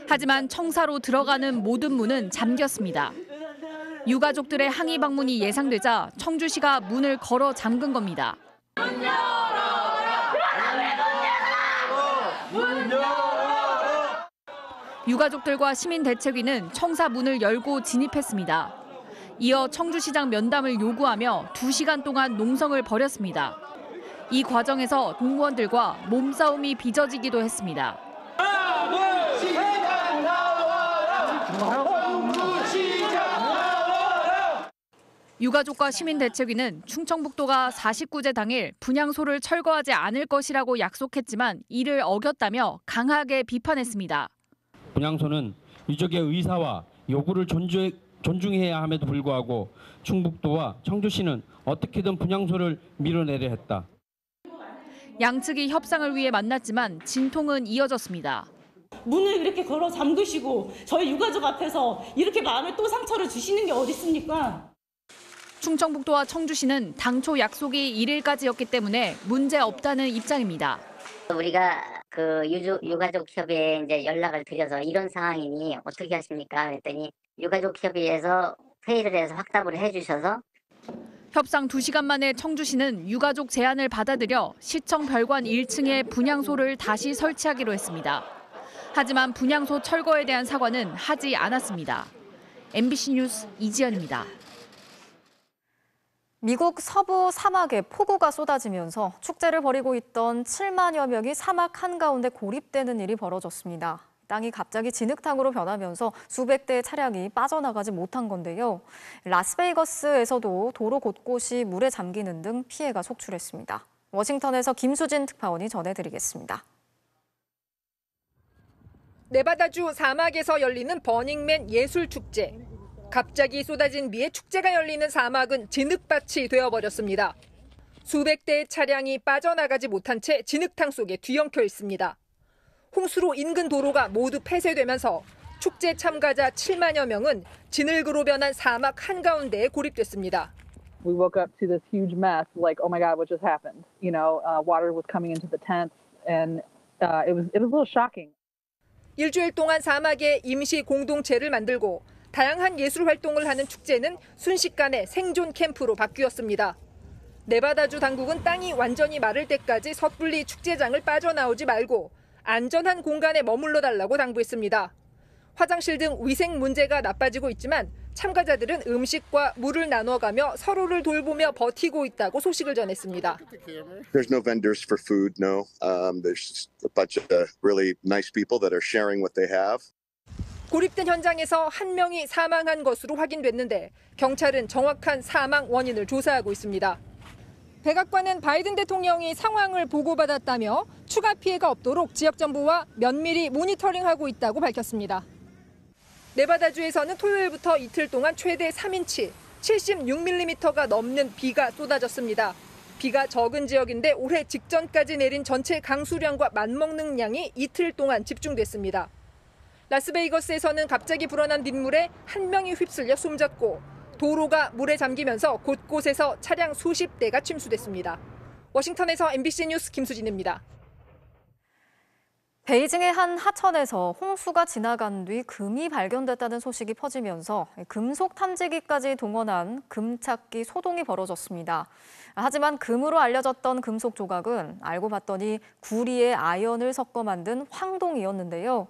하지만 청사로 들어가는 모든 문은 잠겼습니다. 유가족들의 항의 방문이 예상되자 청주시가 문을 걸어 잠근 겁니다. 유가족들과 시민대책위는 청사 문을 열고 진입했습니다. 이어 청주시장 면담을 요구하며 2시간 동안 농성을 벌였습니다. 이 과정에서 공무원들과 몸싸움이 빚어지기도 했습니다. 유가족과 시민대책위는 충청북도가 49제 당일 분향소를 철거하지 않을 것이라고 약속했지만 이를 어겼다며 강하게 비판했습니다. 분향소는 유족의 의사와 요구를 존중해야 함에도 불구하고 충북도와 청주시는 어떻게든 분향소를 밀어내려 했다. 양측이 협상을 위해 만났지만 진통은 이어졌습니다. 문을 이렇게 걸어 잠그시고 저희 유가족 앞에서 이렇게 마음에 또 상처를 주시는 게 어디 있습니까? 충청북도와 청주시는 당초 약속이 1일까지였기 때문에 문제 없다는 입장입니다. 우리가 유가족 협의회에 이제 연락을 드려서 이런 상황이니 어떻게 하십니까? 그랬더니 유가족 협의회에서 회의를 해서 확답을 해주셔서 협상 2시간 만에 청주시는 유가족 제안을 받아들여 시청 별관 1층에 분향소를 다시 설치하기로 했습니다. 하지만 분향소 철거에 대한 사과는 하지 않았습니다. MBC 뉴스 이지연입니다. 미국 서부 사막에 폭우가 쏟아지면서 축제를 벌이고 있던 7만여 명이 사막 한가운데 고립되는 일이 벌어졌습니다. 땅이 갑자기 진흙탕으로 변하면서 수백 대의 차량이 빠져나가지 못한 건데요. 라스베이거스에서도 도로 곳곳이 물에 잠기는 등 피해가 속출했습니다. 워싱턴에서 김수진 특파원이 전해드리겠습니다. 네바다주 사막에서 열리는 버닝맨 예술축제. 갑자기 쏟아진 비에 축제가 열리는 사막은 진흙밭이 되어버렸습니다. 수백 대의 차량이 빠져나가지 못한 채 진흙탕 속에 뒤엉켜 있습니다. 홍수로 인근 도로가 모두 폐쇄되면서 축제 참가자 7만여 명은 진흙으로 변한 사막 한가운데에 고립됐습니다. We woke up to this huge mess, like, oh my God, what just happened? You know, water was coming into the tents, and it was a little shocking. 일주일 동안 사막에 임시 공동체를 만들고 다양한 예술 활동을 하는 축제는 순식간에 생존 캠프로 바뀌었습니다. 네바다주 당국은 땅이 완전히 마를 때까지 섣불리 축제장을 빠져나오지 말고 안전한 공간에 머물러 달라고 당부했습니다. 화장실 등 위생 문제가 나빠지고 있지만 참가자들은 음식과 물을 나눠가며 서로를 돌보며 버티고 있다고 소식을 전했습니다. There's no vendors for food, no. There's just a bunch of really nice people that are sharing what they have. 고립된 현장에서 한 명이 사망한 것으로 확인됐는데 경찰은 정확한 사망 원인을 조사하고 있습니다. 백악관은 바이든 대통령이 상황을 보고받았다며 추가 피해가 없도록 지역 정부와 면밀히 모니터링하고 있다고 밝혔습니다. 네바다주에서는 토요일부터 이틀 동안 최대 3인치, 76mm가 넘는 비가 쏟아졌습니다. 비가 적은 지역인데 올해 직전까지 내린 전체 강수량과 맞먹는 양이 이틀 동안 집중됐습니다. 라스베이거스에서는 갑자기 불어난 빗물에 한 명이 휩쓸려 숨졌고 도로가 물에 잠기면서 곳곳에서 차량 수십 대가 침수됐습니다. 워싱턴에서 MBC 뉴스 김수진입니다. 베이징의 한 하천에서 홍수가 지나간 뒤 금이 발견됐다는 소식이 퍼지면서 금속 탐지기까지 동원한 금 찾기 소동이 벌어졌습니다. 하지만 금으로 알려졌던 금속 조각은 알고 봤더니 구리에 아연을 섞어 만든 황동이었는데요.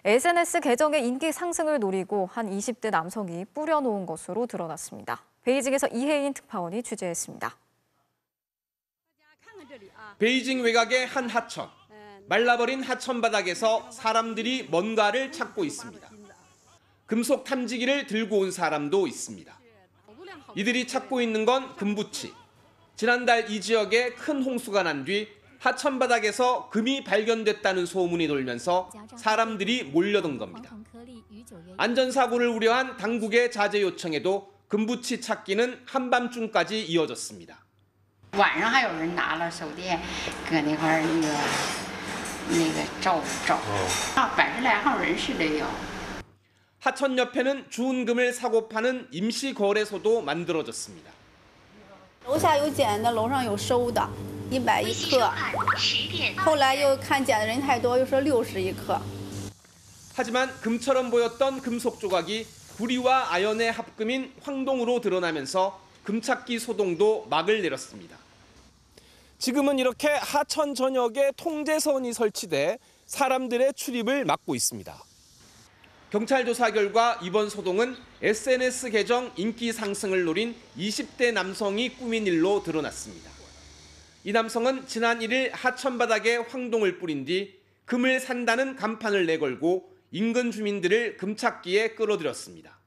SNS 계정의 인기 상승을 노리고 한 20대 남성이 뿌려놓은 것으로 드러났습니다. 베이징에서 이혜인 특파원이 취재했습니다. 베이징 외곽의 한 하천. 말라버린 하천 바닥에서 사람들이 뭔가를 찾고 있습니다. 금속 탐지기를 들고 온 사람도 있습니다. 이들이 찾고 있는 건 금부치. 지난달 이 지역에 큰 홍수가 난 뒤 하천 바닥에서 금이 발견됐다는 소문이 돌면서 사람들이 몰려든 겁니다. 안전사고를 우려한 당국의 자제 요청에도 금부치 찾기는 한밤중까지 이어졌습니다. 晚上还有人拿了手电搁那块那个照100来号人士都有。 하천 옆에는 주운 금을 사고 파는 임시 거래소도 만들어졌습니다. 楼下有捡的，楼上有收的，100一克。后来又看捡的人太多，又说60一克。 하지만 금처럼 보였던 금속 조각이 구리와 아연의 합금인 황동으로 드러나면서 금찾기 소동도 막을 내렸습니다. 지금은 이렇게 하천 전역에 통제선이 설치돼 사람들의 출입을 막고 있습니다. 경찰 조사 결과 이번 소동은 SNS 계정 인기 상승을 노린 20대 남성이 꾸민 일로 드러났습니다. 이 남성은 지난 1일 하천 바닥에 황동을 뿌린 뒤 금을 산다는 간판을 내걸고 인근 주민들을 금찾기에 끌어들였습니다.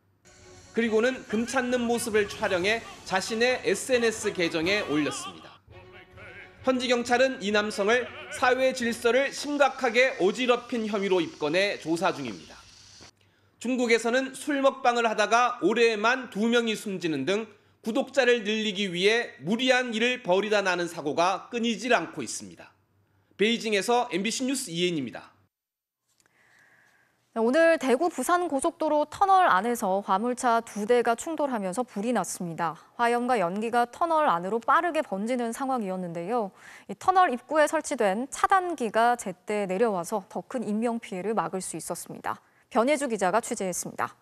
그리고는 금 찾는 모습을 촬영해 자신의 SNS 계정에 올렸습니다. 현지 경찰은 이 남성을 사회 질서를 심각하게 어지럽힌 혐의로 입건해 조사 중입니다. 중국에서는 술 먹방을 하다가 올해에만 2명이 숨지는 등 구독자를 늘리기 위해 무리한 일을 벌이다 나는 사고가 끊이질 않고 있습니다. 베이징에서 MBC 뉴스 이혜인입니다. 오늘 대구 부산 고속도로 터널 안에서 화물차 2대가 충돌하면서 불이 났습니다. 화염과 연기가 터널 안으로 빠르게 번지는 상황이었는데요. 이 터널 입구에 설치된 차단기가 제때 내려와서 더 큰 인명피해를 막을 수 있었습니다. 변예주 기자가 취재했습니다.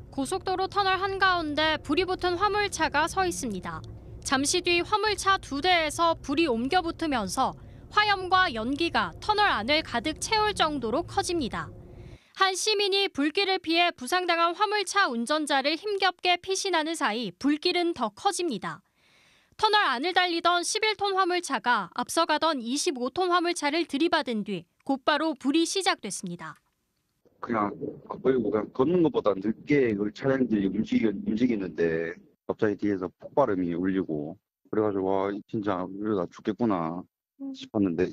고속도로 터널 한가운데 불이 붙은 화물차가 서 있습니다. 잠시 뒤 화물차 2대에서 불이 옮겨 붙으면서 화염과 연기가 터널 안을 가득 채울 정도로 커집니다. 한 시민이 불길을 피해 부상당한 화물차 운전자를 힘겹게 피신하는 사이 불길은 더 커집니다. 터널 안을 달리던 11톤 화물차가 앞서가던 25톤 화물차를 들이받은 뒤 곧바로 불이 시작됐습니다. 그냥 걷는 것보다 늦게 그 차량들이 움직이는데 갑자기 뒤에서 폭발음이 울리고 그래가지고 와 진짜 이러다 죽겠구나 싶었는데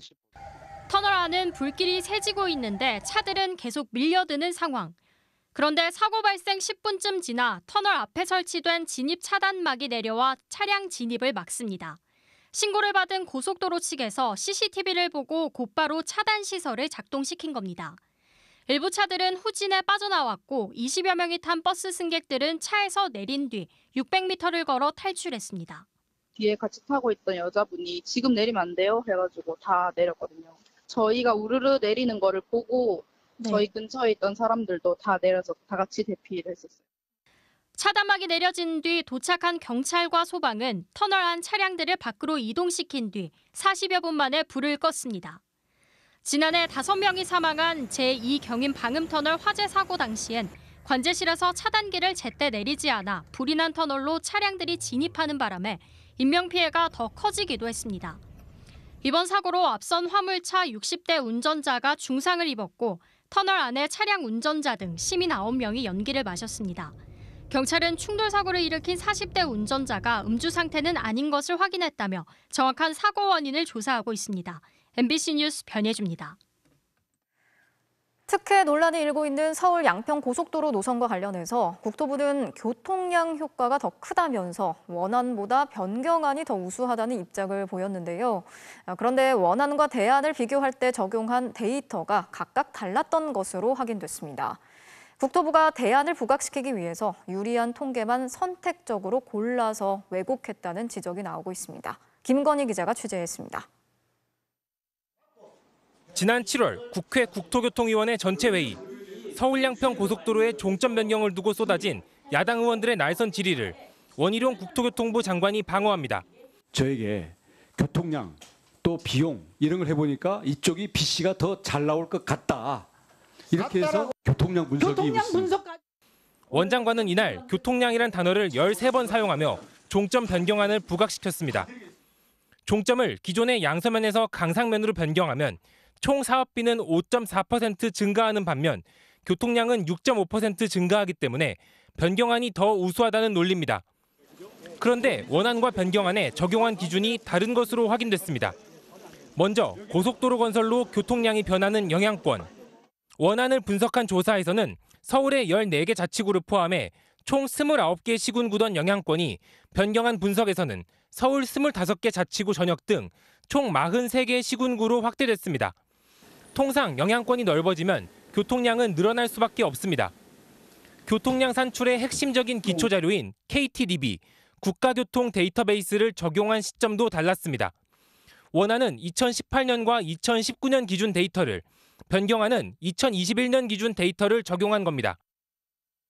터널 안은 불길이 새지고 있는데 차들은 계속 밀려드는 상황. 그런데 사고 발생 10분쯤 지나 터널 앞에 설치된 진입 차단막이 내려와 차량 진입을 막습니다. 신고를 받은 고속도로 측에서 CCTV를 보고 곧바로 차단 시설을 작동시킨 겁니다. 일부 차들은 후진에 빠져나왔고 20여 명이 탄 버스 승객들은 차에서 내린 뒤 600m를 걸어 탈출했습니다. 뒤에 같이 타고 있던 여자분이 지금 내리면 안 돼요 해가지고 다 내렸거든요. 저희가 우르르 내리는 거를 보고 저희 근처에 있던 사람들도 다 내려서 다 같이 대피를 했었어요. 차단막이 내려진 뒤 도착한 경찰과 소방은 터널 안 차량들을 밖으로 이동시킨 뒤 40여 분 만에 불을 껐습니다. 지난해 5명이 사망한 제2경인 방음터널 화재 사고 당시엔 관제실에서 차단기를 제때 내리지 않아 불이 난 터널로 차량들이 진입하는 바람에 인명피해가 더 커지기도 했습니다. 이번 사고로 앞선 화물차 60대 운전자가 중상을 입었고 터널 안에 차량 운전자 등 시민 9명이 연기를 마셨습니다. 경찰은 충돌 사고를 일으킨 40대 운전자가 음주 상태는 아닌 것을 확인했다며 정확한 사고 원인을 조사하고 있습니다. MBC 뉴스 변예주입니다. 특혜 논란이 일고 있는 서울 양평 고속도로 노선과 관련해서 국토부는 교통량 효과가 더 크다면서 원안보다 변경안이 더 우수하다는 입장을 보였는데요. 그런데 원안과 대안을 비교할 때 적용한 데이터가 각각 달랐던 것으로 확인됐습니다. 국토부가 대안을 부각시키기 위해서 유리한 통계만 선택적으로 골라서 왜곡했다는 지적이 나오고 있습니다. 김건희 기자가 취재했습니다. 지난 7월 국회 국토교통위원회 전체 회의, 서울 양평 고속도로의 종점 변경을 두고 쏟아진 야당 의원들의 날선 질의를 원희룡 국토교통부 장관이 방어합니다. 저에게 교통량 또 비용 이런 걸 해보니까 이쪽이 BC가 더 잘 나올 것 같다. 이렇게 해서 교통량 분석이 원 장관은 이날 교통량이란 단어를 13번 사용하며 종점 변경안을 부각시켰습니다. 종점을 기존의 양서면에서 강상면으로 변경하면 총 사업비는 5.4% 증가하는 반면 교통량은 6.5% 증가하기 때문에 변경안이 더 우수하다는 논리입니다. 그런데 원안과 변경안에 적용한 기준이 다른 것으로 확인됐습니다. 먼저 고속도로 건설로 교통량이 변하는 영향권. 원안을 분석한 조사에서는 서울의 14개 자치구를 포함해 총 29개 시군 구던 영향권이 변경안 분석에서는 서울 25개 자치구 전역 등 총 43개 시군구로 확대됐습니다. 통상 영향권이 넓어지면 교통량은 늘어날 수밖에 없습니다. 교통량 산출의 핵심적인 기초자료인 KTDB, 국가교통 데이터베이스를 적용한 시점도 달랐습니다. 원안은 2018년과 2019년 기준 데이터를, 변경안은 2021년 기준 데이터를 적용한 겁니다.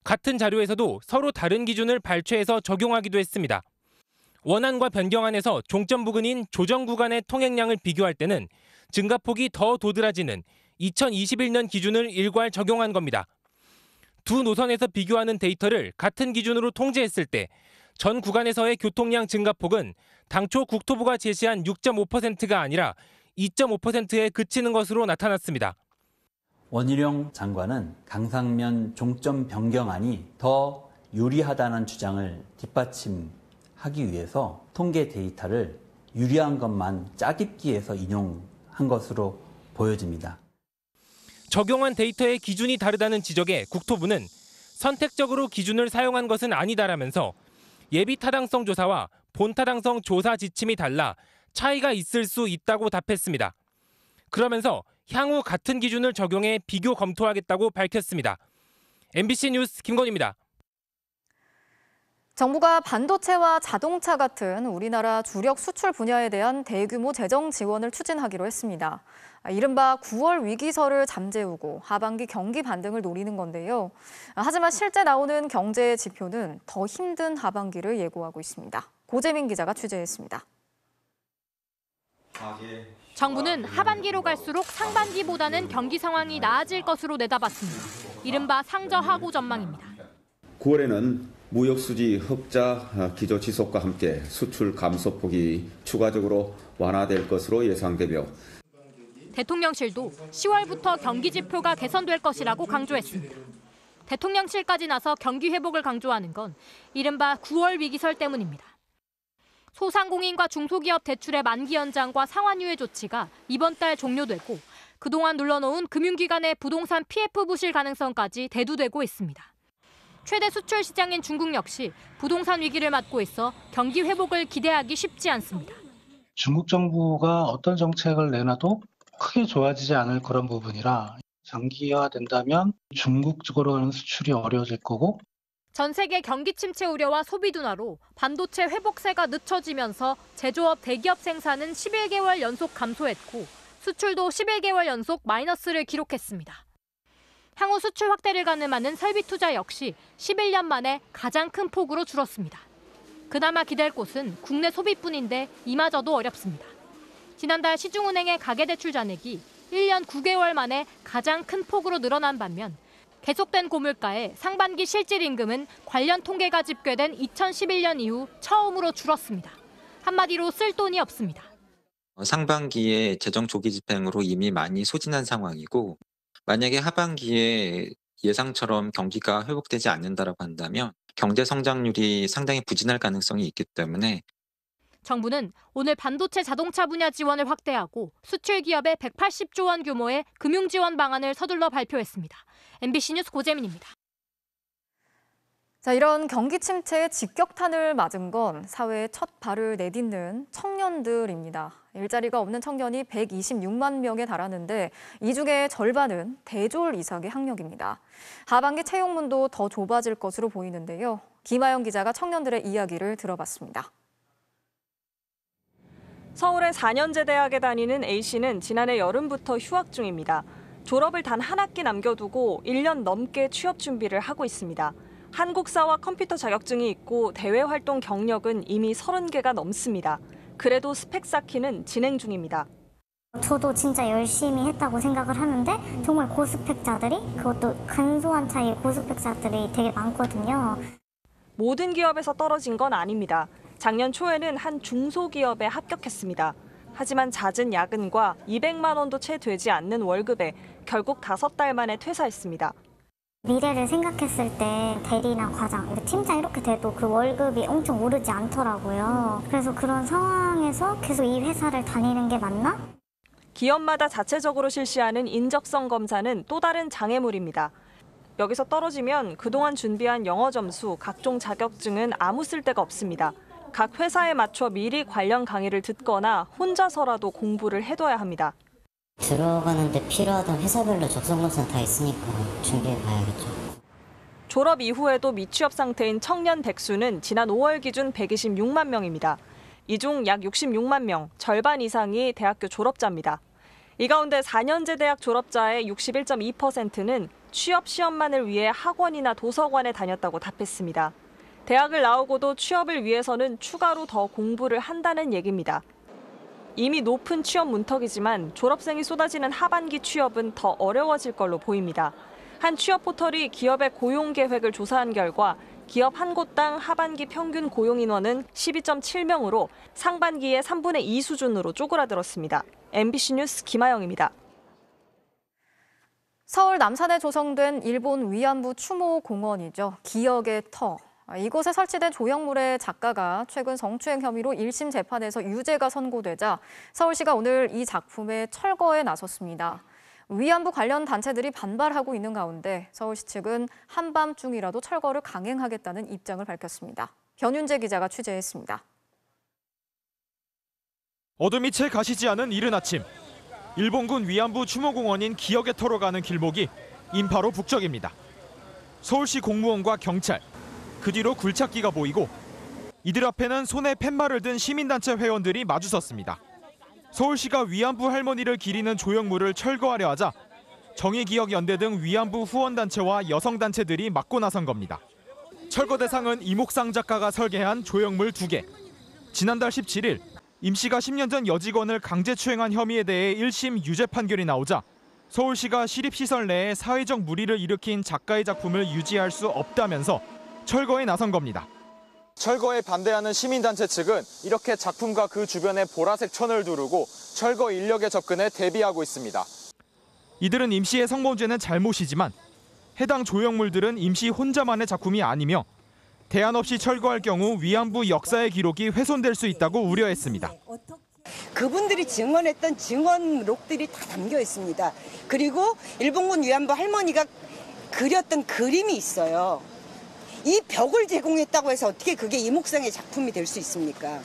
같은 자료에서도 서로 다른 기준을 발췌해서 적용하기도 했습니다. 원안과 변경안에서 종점 부근인 조정 구간의 통행량을 비교할 때는 증가폭이 더 도드라지는 2021년 기준을 일괄 적용한 겁니다. 두 노선에서 비교하는 데이터를 같은 기준으로 통제했을 때 전 구간에서의 교통량 증가폭은 당초 국토부가 제시한 6.5%가 아니라 2.5%에 그치는 것으로 나타났습니다. 원희룡 장관은 강상면 종점 변경안이 더 유리하다는 주장을 뒷받침하기 위해서 통계 데이터를 유리한 것만 짜깁기 위해서 인용한 것으로 보여집니다. 적용한 데이터의 기준이 다르다는 지적에 국토부는 선택적으로 기준을 사용한 것은 아니다라면서 예비 타당성 조사와 본 타당성 조사 지침이 달라 차이가 있을 수 있다고 답했습니다. 그러면서 향후 같은 기준을 적용해 비교 검토하겠다고 밝혔습니다. MBC 뉴스 김건희입니다. 정부가 반도체와 자동차 같은 우리나라 주력 수출 분야에 대한 대규모 재정 지원을 추진하기로 했습니다. 이른바 9월 위기설을 잠재우고 하반기 경기 반등을 노리는 건데요. 하지만 실제 나오는 경제 지표는 더 힘든 하반기를 예고하고 있습니다. 고재민 기자가 취재했습니다. 정부는 하반기로 갈수록 상반기보다는 경기 상황이 나아질 것으로 내다봤습니다. 이른바 상저하고 전망입니다. 9월에는 무역수지 흑자 기조 지속과 함께 수출 감소폭이 추가적으로 완화될 것으로 예상되며 대통령실도 10월부터 경기 지표가 개선될 것이라고 강조했습니다. 대통령실까지 나서 경기 회복을 강조하는 건 이른바 9월 위기설 때문입니다. 소상공인과 중소기업 대출의 만기 연장과 상환유예 조치가 이번 달 종료되고 그동안 눌러놓은 금융기관의 부동산 PF 부실 가능성까지 대두되고 있습니다. 최대 수출 시장인 중국 역시 부동산 위기를 맞고 있어 경기 회복을 기대하기 쉽지 않습니다. 중국 정부가 어떤 정책을 내놔도 크게 좋아지지 않을 그런 부분이라 장기화된다면 중국 쪽으로 가는 수출이 어려워질 거고 전 세계 경기 침체 우려와 소비 둔화로 반도체 회복세가 늦춰지면서 제조업 대기업 생산은 11개월 연속 감소했고 수출도 11개월 연속 마이너스를 기록했습니다. 향후 수출 확대를 가늠하는 설비 투자 역시 11년 만에 가장 큰 폭으로 줄었습니다. 그나마 기댈 곳은 국내 소비뿐인데 이마저도 어렵습니다. 지난달 시중은행의 가계대출 잔액이 1년 9개월 만에 가장 큰 폭으로 늘어난 반면 계속된 고물가에 상반기 실질 임금은 관련 통계가 집계된 2011년 이후 처음으로 줄었습니다. 한마디로 쓸 돈이 없습니다. 상반기에 재정 조기 집행으로 이미 많이 소진한 상황이고 만약에 하반기에 예상처럼 경기가 회복되지 않는다라고 한다면 경제 성장률이 상당히 부진할 가능성이 있기 때문에 정부는 오늘 반도체 자동차 분야 지원을 확대하고 수출 기업에 180조 원 규모의 금융 지원 방안을 서둘러 발표했습니다. MBC 뉴스 고재민입니다. 자, 이런 경기 침체의 직격탄을 맞은 건 사회에 첫 발을 내딛는 청년들입니다. 일자리가 없는 청년이 126만 명에 달하는데 이 중에 절반은 대졸 이상의 학력입니다. 하반기 채용문도 더 좁아질 것으로 보이는데요. 김아영 기자가 청년들의 이야기를 들어봤습니다. 서울의 4년제 대학에 다니는 A씨는 지난해 여름부터 휴학 중입니다. 졸업을 단 한 학기 남겨두고 1년 넘게 취업 준비를 하고 있습니다. 한국사와 컴퓨터 자격증이 있고 대외 활동 경력은 이미 30개가 넘습니다. 그래도 스펙 쌓기는 진행 중입니다. 저도 진짜 열심히 했다고 생각을 하는데 정말 고스펙자들이, 그것도 근소한 차이의 고스펙자들이 되게 많거든요. 모든 기업에서 떨어진 건 아닙니다. 작년 초에는 한 중소기업에 합격했습니다. 하지만 잦은 야근과 200만 원도 채 되지 않는 월급에 결국 5달 만에 퇴사했습니다. 미래를 생각했을 때 대리나 과장, 팀장 이렇게 돼도 그 월급이 엄청 오르지 않더라고요. 그래서 그런 상황에서 계속 이 회사를 다니는 게 맞나? 기업마다 자체적으로 실시하는 인적성 검사는 또 다른 장애물입니다. 여기서 떨어지면 그동안 준비한 영어 점수, 각종 자격증은 아무 쓸데가 없습니다. 각 회사에 맞춰 미리 관련 강의를 듣거나 혼자서라도 공부를 해둬야 합니다. 들어가는데 필요하던 회사별로 적성 검사는 다 있으니까 준비해 봐야겠죠. 졸업 이후에도 미취업 상태인 청년 백수는 지난 5월 기준 126만 명입니다. 이 중 약 66만 명, 절반 이상이 대학교 졸업자입니다. 이 가운데 4년제 대학 졸업자의 61.2%는 취업 시험만을 위해 학원이나 도서관에 다녔다고 답했습니다. 대학을 나오고도 취업을 위해서는 추가로 더 공부를 한다는 얘기입니다. 이미 높은 취업 문턱이지만 졸업생이 쏟아지는 하반기 취업은 더 어려워질 걸로 보입니다. 한 취업 포털이 기업의 고용 계획을 조사한 결과 기업 한 곳당 하반기 평균 고용 인원은 12.7명으로 상반기의 3분의 2 수준으로 쪼그라들었습니다. MBC 뉴스 김아영입니다. 서울 남산에 조성된 일본 위안부 추모 공원이죠. 기억의 터. 이곳에 설치된 조형물의 작가가 최근 성추행 혐의로 1심 재판에서 유죄가 선고되자 서울시가 오늘 이 작품의 철거에 나섰습니다. 위안부 관련 단체들이 반발하고 있는 가운데 서울시 측은 한밤중이라도 철거를 강행하겠다는 입장을 밝혔습니다. 변윤재 기자가 취재했습니다. 어둠이 채 가시지 않은 이른 아침. 일본군 위안부 추모공원인 기억의 터로 가는 길목이 인파로 북적입니다. 서울시 공무원과 경찰, 그 뒤로 굴착기가 보이고 이들 앞에는 손에 팻말을 든 시민단체 회원들이 마주섰습니다. 서울시가 위안부 할머니를 기리는 조형물을 철거하려 하자 정의기억연대 등 위안부 후원단체와 여성단체들이 막고 나선 겁니다. 철거 대상은 이목상 작가가 설계한 조형물 2개. 지난달 17일 임 씨가 10년 전 여직원을 강제추행한 혐의에 대해 1심 유죄 판결이 나오자 서울시가 시립시설 내에 사회적 물의를 일으킨 작가의 작품을 유지할 수 없다면서 철거에 나선 겁니다. 철거에 반대하는 시민단체 측은 이렇게 작품과 그 주변에 보라색 천을 두르고 철거 인력의 접근에 대비하고 있습니다. 이들은 임 씨의 성범죄는 잘못이지만 해당 조형물들은 임 씨 혼자만의 작품이 아니며 대안 없이 철거할 경우 위안부 역사의 기록이 훼손될 수 있다고 우려했습니다. 그분들이 증언했던 증언록들이 다 담겨 있습니다. 그리고 일본군 위안부 할머니가 그렸던 그림이 있어요. 이 벽을 제공했다고 해서 어떻게 그게 이목상의 작품이 될 수 있습니까?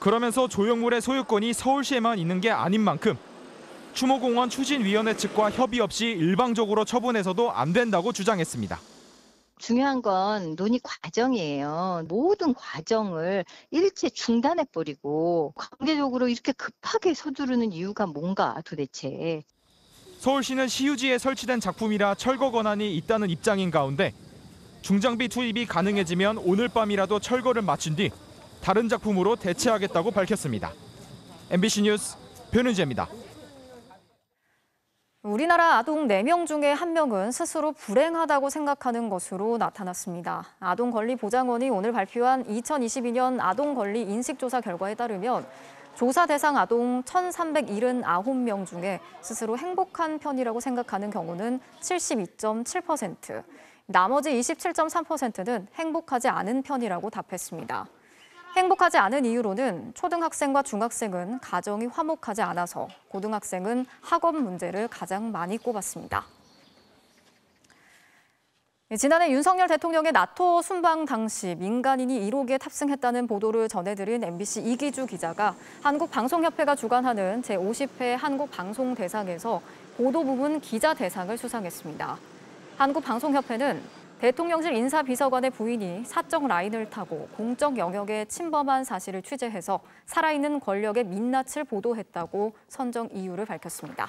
그러면서 조형물의 소유권이 서울시에만 있는 게 아닌 만큼 추모공원 추진위원회 측과 협의 없이 일방적으로 처분해서도 안 된다고 주장했습니다. 중요한 건 논의 과정이에요. 모든 과정을 일체 중단해버리고 강제적으로 이렇게 급하게 서두르는 이유가 뭔가 도대체. 서울시는 시유지에 설치된 작품이라 철거 권한이 있다는 입장인 가운데 중장비 투입이 가능해지면 오늘 밤이라도 철거를 마친 뒤 다른 작품으로 대체하겠다고 밝혔습니다. MBC 뉴스 변은재입니다. 우리나라 아동 4명 중에 1명은 스스로 불행하다고 생각하는 것으로 나타났습니다. 아동권리보장원이 오늘 발표한 2022년 아동권리 인식조사 결과에 따르면 조사 대상 아동 1,379명 중에 스스로 행복한 편이라고 생각하는 경우는 72.7%, 나머지 27.3%는 행복하지 않은 편이라고 답했습니다. 행복하지 않은 이유로는 초등학생과 중학생은 가정이 화목하지 않아서, 고등학생은 학업 문제를 가장 많이 꼽았습니다. 지난해 윤석열 대통령의 나토 순방 당시 민간인이 1호기에 탑승했다는 보도를 전해드린 MBC 이기주 기자가 한국방송협회가 주관하는 제50회 한국방송대상에서 보도 부문 기자 대상을 수상했습니다. 한국방송협회는 대통령실 인사비서관의 부인이 사적 라인을 타고 공적 영역에 침범한 사실을 취재해서 살아있는 권력의 민낯을 보도했다고 선정 이유를 밝혔습니다.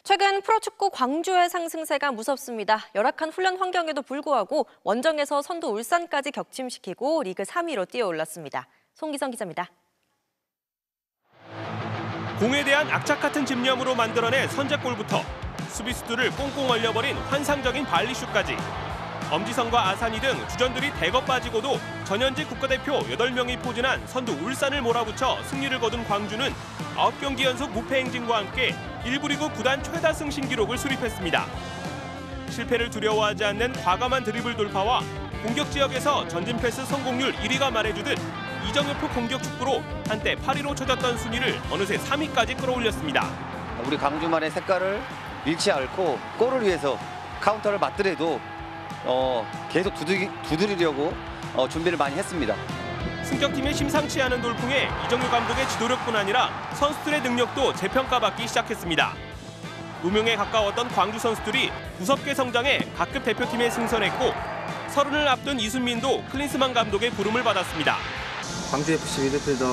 최근 프로축구 광주의 상승세가 무섭습니다. 열악한 훈련 환경에도 불구하고 원정에서 선두 울산까지 격침시키고 리그 3위로 뛰어올랐습니다. 송기성 기자입니다. 공에 대한 악착 같은 집념으로 만들어낸 선제골부터 수비수들을 꽁꽁 얼려버린 환상적인 발리슛까지 엄지성과 아산이 등 주전들이 대거 빠지고도 전현직 국가대표 8명이 포진한 선두 울산을 몰아붙여 승리를 거둔 광주는 9경기 연속 무패 행진과 함께 1부 리그 구단 최다승 신기록을 수립했습니다. 실패를 두려워하지 않는 과감한 드리블 돌파와 공격 지역에서 전진 패스 성공률 1위가 말해주듯 이정효표 공격 축구로 한때 8위로 쳐졌던 순위를 어느새 3위까지 끌어올렸습니다. 우리 광주만의 색깔을 잃지 않고 골을 위해서 카운터를 맞더라도 계속 두드리려고 준비를 많이 했습니다. 승격팀의 심상치 않은 돌풍에 이정효 감독의 지도력뿐 아니라 선수들의 능력도 재평가받기 시작했습니다. 무명에 가까웠던 광주 선수들이 무섭게 성장해 각급 대표팀에 승선했고 30을 앞둔 이순민도 클린스만 감독의 부름을 받았습니다. 광주FC 미드필더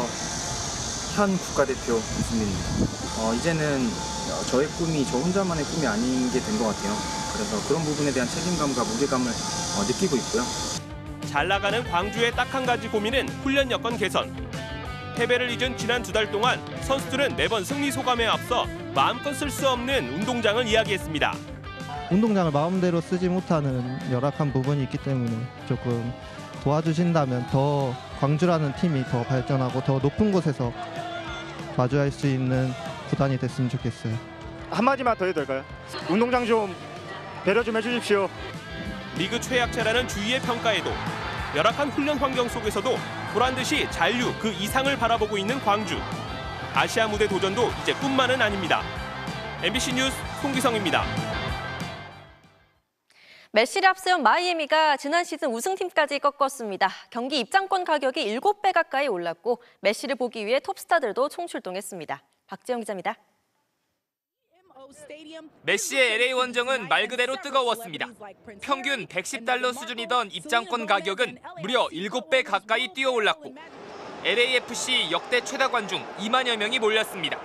현 국가대표 이순민입니다. 이제는 저의 꿈이 저 혼자만의 꿈이 아닌 게 된 것 같아요. 그래서 그런 부분에 대한 책임감과 무게감을 느끼고 있고요. 잘 나가는 광주의 딱 한 가지 고민은 훈련 여건 개선. 패배를 잊은 지난 2달 동안 선수들은 매번 승리 소감에 앞서 마음껏 쓸 수 없는 운동장을 이야기했습니다. 운동장을 마음대로 쓰지 못하는 열악한 부분이 있기 때문에 조금 도와주신다면 더 광주라는 팀이 더 발전하고 더 높은 곳에서 마주할 수 있는 구단이 됐으면 좋겠어요. 한마디만 더 해도 될까요? 운동장 좀 배려 좀 해주십시오. 리그 최약체라는 주위의 평가에도 열악한 훈련 환경 속에서도 보란듯이 잔류 그 이상을 바라보고 있는 광주. 아시아 무대 도전도 이제 꿈만은 아닙니다. MBC 뉴스 송기성입니다. 메시를 앞세운 마이애미가 지난 시즌 우승팀까지 꺾었습니다. 경기 입장권 가격이 7배 가까이 올랐고 메시를 보기 위해 톱스타들도 총출동했습니다. 박지영 기자입니다. 메시의 LA 원정은 말 그대로 뜨거웠습니다. 평균 $110 수준이던 입장권 가격은 무려 7배 가까이 뛰어올랐고 LAFC 역대 최다 관중 2만여 명이 몰렸습니다.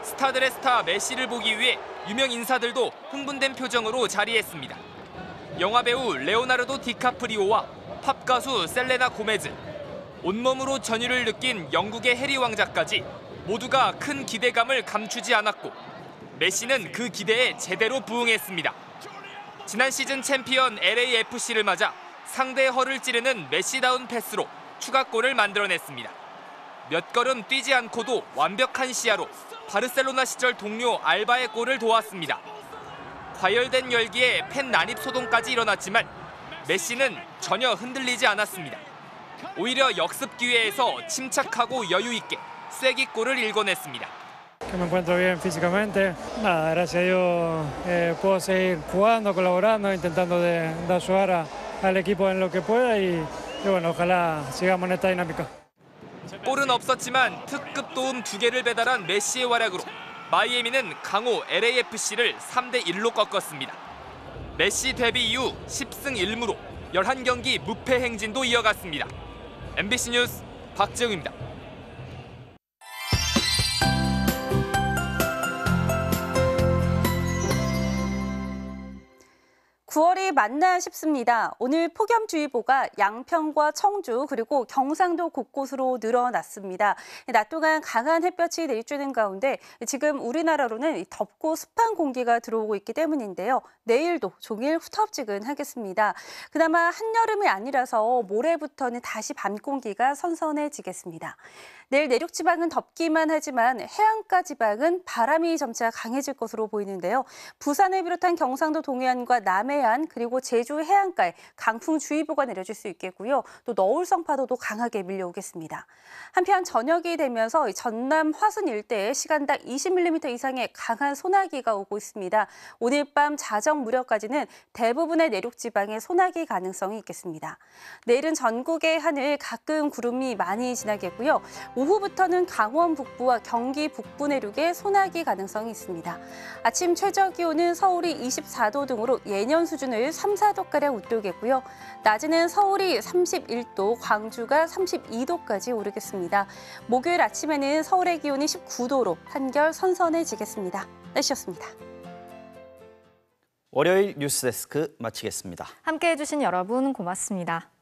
스타들의 스타 메시를 보기 위해 유명 인사들도 흥분된 표정으로 자리했습니다. 영화배우 레오나르도 디카프리오와 팝 가수 셀레나 고메즈, 온몸으로 전율을 느낀 영국의 해리 왕자까지 모두가 큰 기대감을 감추지 않았고 메시는 그 기대에 제대로 부응했습니다. 지난 시즌 챔피언 LAFC를 맞아 상대의 허를 찌르는 메시다운 패스로 추가골을 만들어냈습니다. 몇 걸음 뛰지 않고도 완벽한 시야로 바르셀로나 시절 동료 알바의 골을 도왔습니다. 과열된 열기에 팬 난입 소동까지 일어났지만 메시는 전혀 흔들리지 않았습니다. 오히려 역습 기회에서 침착하고 여유 있게 쐐기골을 일궈냈습니다. Que me encuentro bien físicamente. Nada, gracias a Dios puedo seguir jugando, colaborando, intentando de ayudar al equipo en lo que pueda y bueno, ojalá sigamos en esta dinámica. 골은 없었지만 특급 도움 2개를 배달한 메시의 활약으로 마이애미는 강호 LAFC를 3대1로 꺾었습니다. 메시 데뷔 이후 10승 1무로 11경기 무패 행진도 이어갔습니다. MBC 뉴스 박지영입니다. 9월이 맞나 싶습니다. 오늘 폭염주의보가 양평과 청주 그리고 경상도 곳곳으로 늘어났습니다. 낮 동안 강한 햇볕이 내리쬐는 가운데 지금 우리나라로는 덥고 습한 공기가 들어오고 있기 때문인데요. 내일도 종일 후텁지근하겠습니다. 그나마 한여름이 아니라서 모레부터는 다시 밤 공기가 선선해지겠습니다. 내일 내륙 지방은 덥기만 하지만 해안가 지방은 바람이 점차 강해질 것으로 보이는데요. 부산을 비롯한 경상도 동해안과 남해안 그리고 제주 해안가에 강풍주의보가 내려질 수 있겠고요. 또 너울성 파도도 강하게 밀려오겠습니다. 한편 저녁이 되면서 전남 화순 일대에 시간당 20mm 이상의 강한 소나기가 오고 있습니다. 오늘 밤 자정 무렵까지는 대부분의 내륙 지방에 소나기 가능성이 있겠습니다. 내일은 전국의 하늘 가끔 구름이 많이 지나겠고요. 오후부터는 강원 북부와 경기 북부 내륙에 소나기 가능성이 있습니다. 아침 최저 기온은 서울이 24도 등으로 예년 수준을 3, 4도가량 웃돌겠고요. 낮에는 서울이 31도, 광주가 32도까지 오르겠습니다. 목요일 아침에는 서울의 기온이 19도로 한결 선선해지겠습니다. 날씨였습니다. 월요일 뉴스데스크 마치겠습니다. 함께해 주신 여러분 고맙습니다.